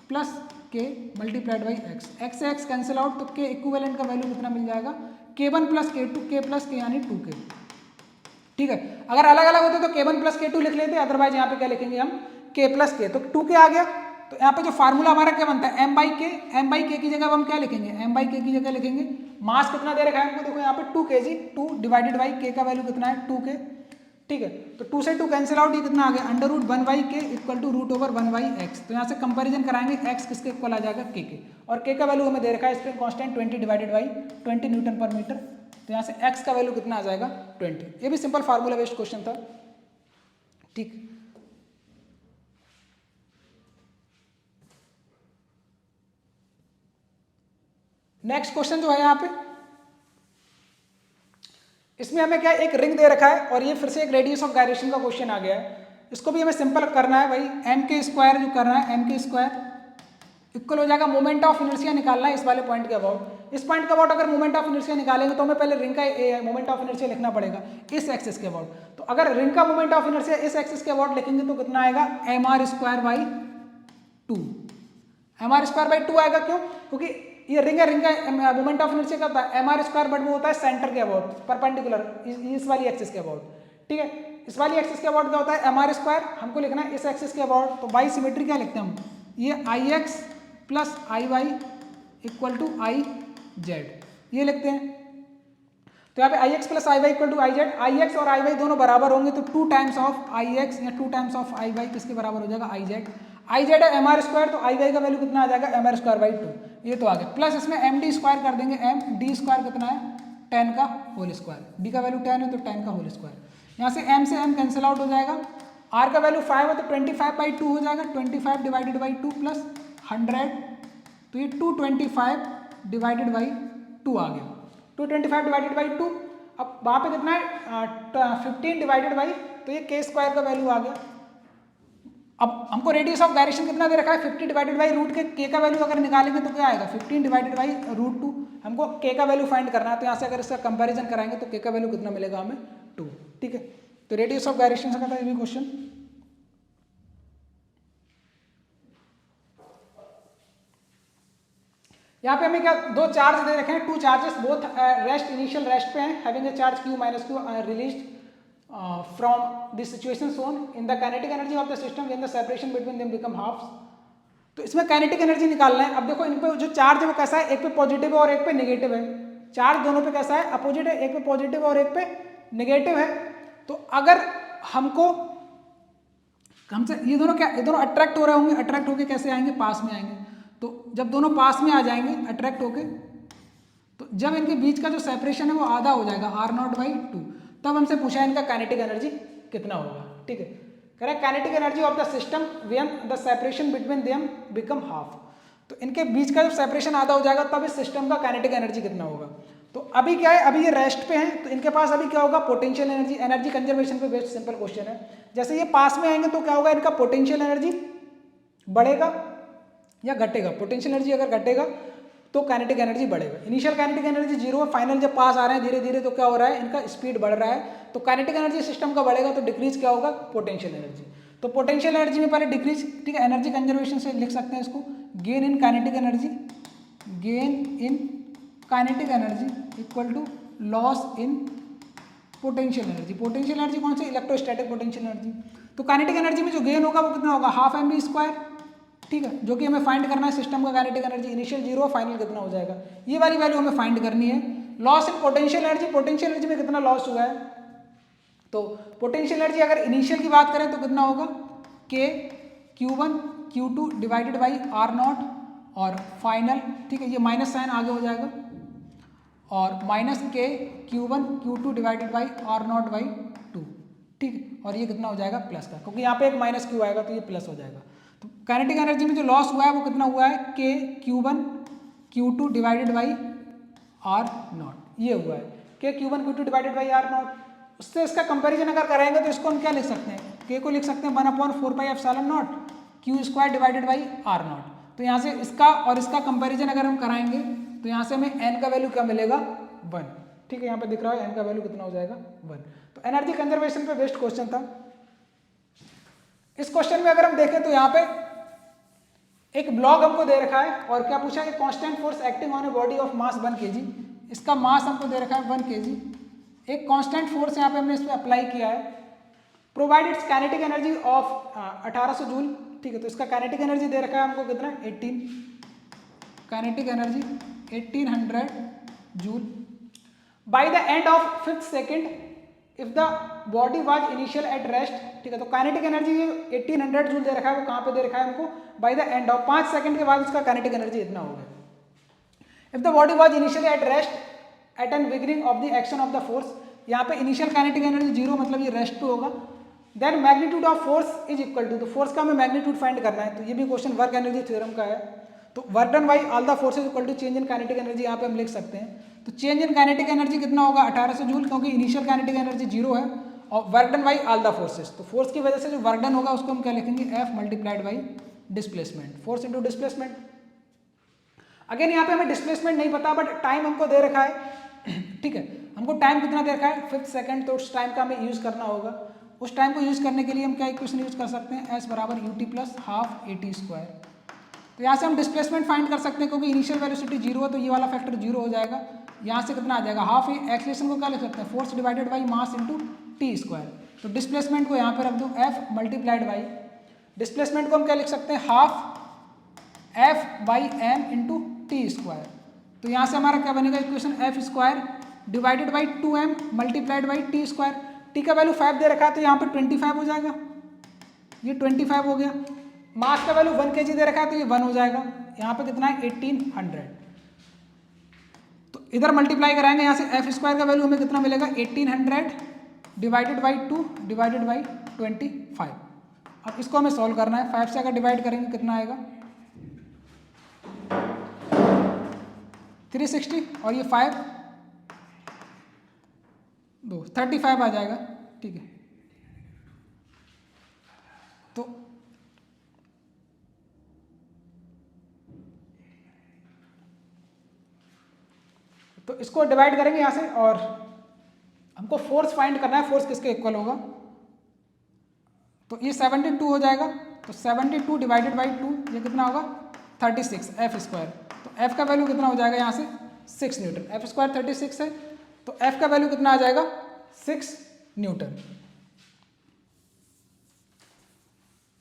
plus k multiplied by x, x से x कैंसिल आउट तो k इक्विवेलेंट का वैल्यू कितना मिल जाएगा k1 plus k2 k plus k यानी 2k। ठीक है, अगर अलग अलग होते तो k1 प्लस k2 लिख लेते, अदरवाइज यहाँ पे क्या लिखेंगे हम k प्लस k, तो 2k आ गया। तो यहाँ पे जो फार्मूला हमारा क्या बनता है m बाई k की जगह हम क्या लिखेंगे m बाई k की जगह लिखेंगे मास कितना दे रखा है हमको, देखो यहाँ पे 2 kg, 2 डिवाइडेड बाई k का वैल्यू कितना है 2k। ठीक है, तो 2 से 2 कैंसिल आउट, ये कितना आ गया under root 1 by K equal to root over 1 by X. तो यहाँ से कंपैरिजन कराएंगे x किसके इक्वल आ जाएगा k के, और k का वैल्यू हमें दे रखा है spring constant 20 divided by 20 Newton पर मीटर, तो यहाँ से x का वैल्यू कितना आ जाएगा 20। ये भी सिंपल फार्मूला बेस्ड क्वेश्चन था। ठीक, नेक्स्ट क्वेश्चन जो है यहाँ पे, इसमें हमें क्या एक रिंग दे रखा है और ये फिर से एक रेडियस ऑफ गायरेशन का क्वेश्चन आ गया है। इसको भी हमें सिंपल करना है भाई, एम के स्क्वायर जो करना है एम के स्क्वायर इक्वल हो जाएगा मोमेंट ऑफ इनर्शिया निकालना है इस वाले पॉइंट के अबाउट। इस पॉइंट के अबाउट अगर मोमेंट ऑफ इनर्शिया निकालेंगे तो हमें पहले रिंग का मोमेंट ऑफ इनर्शिया लिखना पड़ेगा इस एक्सिस के अबाउट। तो अगर रिंग का मोमेंट ऑफ इनर्शिया इस एक्सिस के अबाउट लिखेंगे तो कितना आएगा M R square by 2, M R square by 2 आएगा। क्यों? क्योंकि ये रिंग का मोमेंट ऑफ इनर्शिया का एम आर स्क्वायर, बट वो होता है सेंटर के अबाउट परपेंडिकुलर इस वाली एक्सिस के अबाउट। ठीक है, इस वाली एक्सिस के अबाउट क्या होता है एम आर स्क्वायर, हमको लिखना है इस एक्सिस के अबाउट। तो बाई सिमेट्री क्या लिखते हैं हम, ये I X plus I Y equal to I Z, ये लिखते हैं। तो यहाँ पे I X plus I Y equal to I Z, I X और आई वाई दोनों बराबर होंगे तो 2 टाइम्स ऑफ आई एक्स या 2 टाइम्स ऑफ आई वाई किसके बराबर हो जाएगा आई जेड। आई जेड है एम आर स्क्वायर, तो आई वाई का वैल्यू कितना आ जाएगा एम आर स्क्वायर बाई 2, ये तो आ गया। प्लस इसमें एम डी स्क्वायर कर देंगे, एम डी स्क्वायर कितना है 10 का होल स्क्वायर, डी का वैल्यू 10 है तो 10 का होल स्क्वायर। यहाँ से एम कैंसिल आउट हो जाएगा, आर का वैल्यू 5 है तो 25 बाई 2 हो जाएगा, 25 डिवाइडेड बाई 2 प्लस 100, तो ये 225 डिवाइडेड बाई 2 आ गया, 225 डिवाइडेड बाई 2। अब वहाँ पे कितना है 15 डिवाइडेड बाई, तो ये के स्क्वायर का वैल्यू आ गया। अब हमको रेडियस ऑफ गायरेशन कितना दे रखा है 50 डिवाइडेड बाई रूट के का वैल्यू अगर निकालेंगे तो क्या आएगा 15 डिवाइडेड बाई रूट 2, हमको के का वैल्यू फाइंड करना है। तो यहाँ से अगर इसका कंपैरिजन कराएंगे तो के का वैल्यू कितना मिलेगा हमें 2। ठीक है, तो रेडियस ऑफ गायरेशन से करता है ये भी क्वेश्चन। यहाँ पे हमें क्या दो चार्ज दे रखे हैं, 2 charges both rest initial rest पे हैं, having a charge q minus q released from the situation shown in the kinetic energy of the system when the separation between them become halves। तो इसमें काइनेटिक एनर्जी निकालना है। अब देखो इन पे जो चार्ज है वो कैसा है, एक पे पॉजिटिव है और एक पे नेगेटिव है। चार्ज दोनों पे कैसा है अपोजिट है, एक पे पॉजिटिव और एक पे नेगेटिव है। तो अगर हमको हमसे ये दोनों क्या, ये दोनों अट्रैक्ट हो रहे होंगे, अट्रैक्ट होके कैसे आएंगे पास में आएंगे। तो जब दोनों पास में आ जाएंगे अट्रैक्ट होके, तो जब इनके बीच का जो सेपरेशन है वो आधा हो जाएगा r0/2, तब हमसे पूछा है इनका काइनेटिक एनर्जी कितना होगा। ठीक है, कह रहा है kinetic energy of the system when the separation between them become half. तो इनके बीच का जब सेपरेशन आधा हो जाएगा तब इस सिस्टम का काइनेटिक एनर्जी कितना होगा। तो अभी क्या है, अभी ये रेस्ट पे हैं तो इनके पास अभी क्या होगा पोटेंशियल एनर्जी, एनर्जी कंजर्वेशन पे बेस्ड सिंपल क्वेश्चन है। जैसे ये पास में आएंगे तो क्या होगा, इनका पोटेंशियल एनर्जी बढ़ेगा या घटेगा। पोटेंशियल एनर्जी अगर घटेगा तो काइनेटिक एनर्जी बढ़ेगा। इनिशियल काइनेटिक एनर्जी 0 है, फाइनल जब पास आ रहे हैं धीरे धीरे तो क्या हो रहा है इनका स्पीड बढ़ रहा है। तो काइनेटिक एनर्जी सिस्टम का बढ़ेगा तो डिक्रीज क्या होगा पोटेंशियल एनर्जी। तो पोटेंशियल एनर्जी में पहले डिक्रीज, ठीक है, एनर्जी कंजर्वेशन से लिख सकते हैं इसको, gain in kinetic energy, gain in kinetic energy equal to loss in potential energy. Potential energy कौन सी, इलेक्ट्रोस्टैटिक पोटेंशियल एनर्जी। तो काइनेटिक एनर्जी में जो गेन होगा वो कितना होगा हाफ mv स्क्वायर, ठीक है, जो कि हमें फाइंड करना है सिस्टम का काइनेटिक एनर्जी। इनिशियल 0 फाइनल कितना हो जाएगा, ये वाली वैल्यू हमें फाइंड करनी है। Loss in potential energy, potential energy में कितना लॉस हुआ है, तो पोटेंशियल एनर्जी अगर इनिशियल की बात करें तो कितना होगा k q1 q2 divided by r0 और फाइनल, ठीक है, ये माइनस साइन आगे हो जाएगा और minus k q1 q2 divided by r0 by 2, ठीक है, और ये कितना हो जाएगा प्लस का, क्योंकि यहाँ पे एक माइनस q आएगा तो ये प्लस हो जाएगा। तो काइनेटिक एनर्जी में जो लॉस हुआ है वो कितना हुआ है k q1 Q2 divided by R not, ये हुआ है K Q1 Q2 divided by R not. उससे इसका कंपैरिजन अगर कराएंगे तो इसको हम क्या लिख सकते हैं, K को लिख सकते हैं 1/4 pi epsilon not Q square divided by R not. तो यहाँ से इसका और इसका कंपैरिजन अगर हम कराएंगे तो यहाँ से हमें n का वैल्यू क्या मिलेगा 1। ठीक है, यहाँ पे दिख रहा है n का वैल्यू कितना हो जाएगा 1। तो एनर्जी कंजर्वेशन पे बेस्ड क्वेश्चन था। इस क्वेश्चन में अगर हम देखें तो यहाँ पे एक ब्लॉक हमको दे रखा है और क्या पूछा है, constant force acting on a body of mass 1 kg। इसका मास हमको दे रखा है 1 kg। एक कांस्टेंट फोर्स यहाँ पे हमने इस पर अप्लाई किया है। Provide it's kinetic energy of 1800 joule. ठीक है, तो इसका काइनेटिक एनर्जी दे रखा है हमको कितना 18, kinetic energy 1800 joule. Bye the end of 5th second if the body was initial at rest. ठीक है, तो काइनेटिक एनर्जी 1800 जूल दे रखा है, वो कहाँ पे दे रखा है हमको, by the end of 5 second के बाद उसका काइनेटिक एनर्जी इतना हो गया। If the body was initially at rest at an beginning of the action of the force, यहाँ पे इनिशियल काइनेटिक एनर्जी 0 मतलब ये रेस्ट पे होगा। Then magnitude of force is equal to, तो फोर्स का हमें मैग्नीट्यूड फाइंड करना है। तो ये भी क्वेश्चन वर्क एनर्जी थ्योरम का है। तो work done by all the forces equal to change in kinetic energy, यहाँ पे हम लिख सकते हैं। तो चेंज इन काइनेटिक एनर्जी कितना होगा 1800 जूल, क्योंकि इनिशियल काइनेटिक एनर्जी 0 है, और work done by all the forces, तो फोर्स की वजह से जो वर्क डन होगा उसको हम क्या लिखेंगे F multiplied by displacement, force into displacement. Again यहाँ पे हमें डिस्प्लेसमेंट नहीं पता बट टाइम हमको दे रखा है। ठीक है, हमको टाइम कितना दे रखा है 5th सेकंड, तो उस टाइम का हमें यूज करना होगा। उस टाइम को यूज करने के लिए हम क्या इक्वेशन यूज कर सकते हैं, S बराबर ut plus half AT square. तो यहाँ से हम डिस्प्लेसमेंट फाइंड कर सकते हैं, क्योंकि इनिशियल वेलोसिटी 0 है तो ये वाला फैक्टर 0 हो जाएगा। यहाँ से कितना आ जाएगा हाफ, एक्सलेशन को क्या लिख सकते हैं force divided by mass into T square. तो डिस्प्लेसमेंट को यहाँ पे रख दो F मल्टीप्लाइड बाई, डिस्प्लेसमेंट को हम क्या लिख सकते हैं half F by m into T square. तो यहाँ से हमारा क्या बनेगा equation F square divided by 2m multiplied by T square. T का वैल्यू 5 दे रखा है तो यहाँ पे 25 हो जाएगा, ये 25 हो गया। मास का वैल्यू 1 kg दे रखा है तो ये 1 हो जाएगा। यहाँ पे कितना है 1800, तो इधर मल्टीप्लाई कराएंगे, यहाँ से F स्क्वायर का वैल्यू हमें कितना मिलेगा 1800 डिवाइडेड बाई 2 डिवाइडेड बाई 25। अब इसको हमें सॉल्व करना है। 5 से अगर डिवाइड करेंगे कितना आएगा 360, और ये 5 2 35 आ जाएगा। ठीक है, तो इसको डिवाइड करेंगे यहाँ से, और हमको फोर्स फाइंड करना है, फोर्स किसके इक्वल होगा। तो ये 72 हो जाएगा, तो 72 डिवाइडेड बाई 2 ये कितना होगा 36 F स्क्वायर। तो F का वैल्यू कितना हो जाएगा यहाँ से 6 न्यूटन। F स्क्वायर 36 है तो F का वैल्यू कितना आ जाएगा 6 न्यूटन।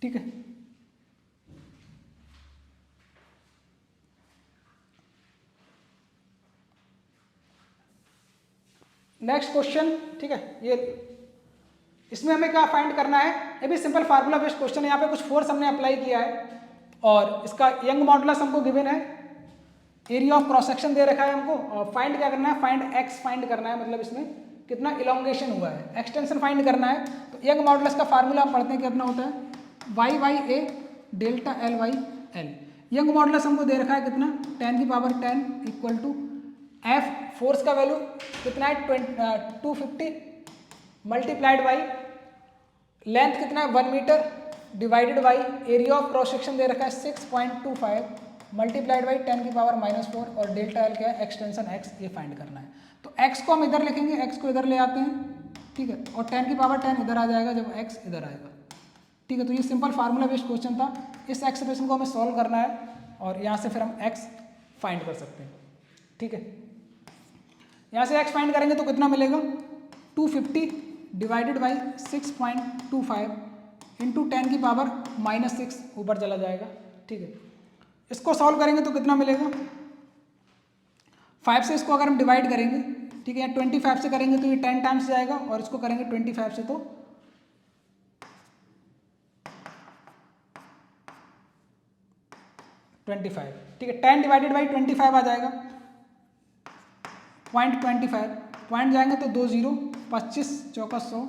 ठीक है, नेक्स्ट क्वेश्चन। ठीक है, ये इसमें हमें क्या फाइंड करना है, ये भी सिंपल फार्मूला बेस्ड क्वेश्चन है। यहाँ पे कुछ फोर्स हमने अप्लाई किया है और इसका यंग मॉडुलस हमको गिवन है, एरिया ऑफ क्रॉस सेक्शन दे रखा है हमको, और फाइंड क्या करना है, फाइंड एक्स फाइंड करना है, मतलब इसमें कितना इलोंगेशन हुआ है, एक्सटेंशन फाइंड करना है। तो यंग मॉडुलस का फार्मूला हम पढ़ते हैं कितना होता है Y by A delta L by L. Young modulus हमको दे रखा है कितना 10 की power 10 equal to F, force का वैल्यू कितना है 250 मल्टीप्लाइड बाई लेंथ कितना है 1 metre divided by area of cross section दे रखा है 6.25 मल्टीप्लाइड बाई 10 की पावर -4, और डेल्टा एल क्या है एक्सटेंशन एक्स, ये फाइंड करना है। तो एक्स को हम इधर लिखेंगे, एक्स को इधर ले आते हैं। ठीक है, और 10 की पावर 10 इधर आ जाएगा जब एक्स इधर आएगा। ठीक है, तो ये सिंपल फार्मूला बेस्ड क्वेश्चन था। इस एक्सप्रेशन को हमें सॉल्व करना है और यहाँ से फिर हम एक्स फाइंड कर सकते हैं। ठीक है, यहाँ से एक्स फाइंड करेंगे तो कितना मिलेगा 250 डिवाइडेड बाई 6.25 इंटू 10 की पावर -6 ऊपर चला जाएगा। ठीक है, इसको सॉल्व करेंगे तो कितना मिलेगा 5 से इसको अगर हम डिवाइड करेंगे, ठीक है, 25 से करेंगे तो ये 10 टाइम्स जाएगा, और इसको करेंगे 25 से तो 25। ठीक है, 10 डिवाइडेड बाई 25 आ जाएगा 0.25, पॉइंट जाएंगे तो 2 0 25 चौका 100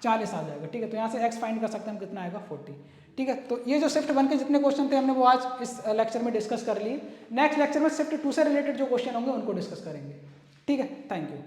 40 आ जाएगा। ठीक है, तो यहाँ से x फाइंड कर सकते हैं हम, कितना आएगा 40। ठीक है, तो ये जो शिफ्ट 1 के जितने क्वेश्चन थे हमने वो आज इस लेक्चर में डिस्कस कर लिए। नेक्स्ट लेक्चर में शिफ्ट 2 से रिलेटेड जो क्वेश्चन होंगे उनको डिस्कस करेंगे। ठीक है, थैंक यू।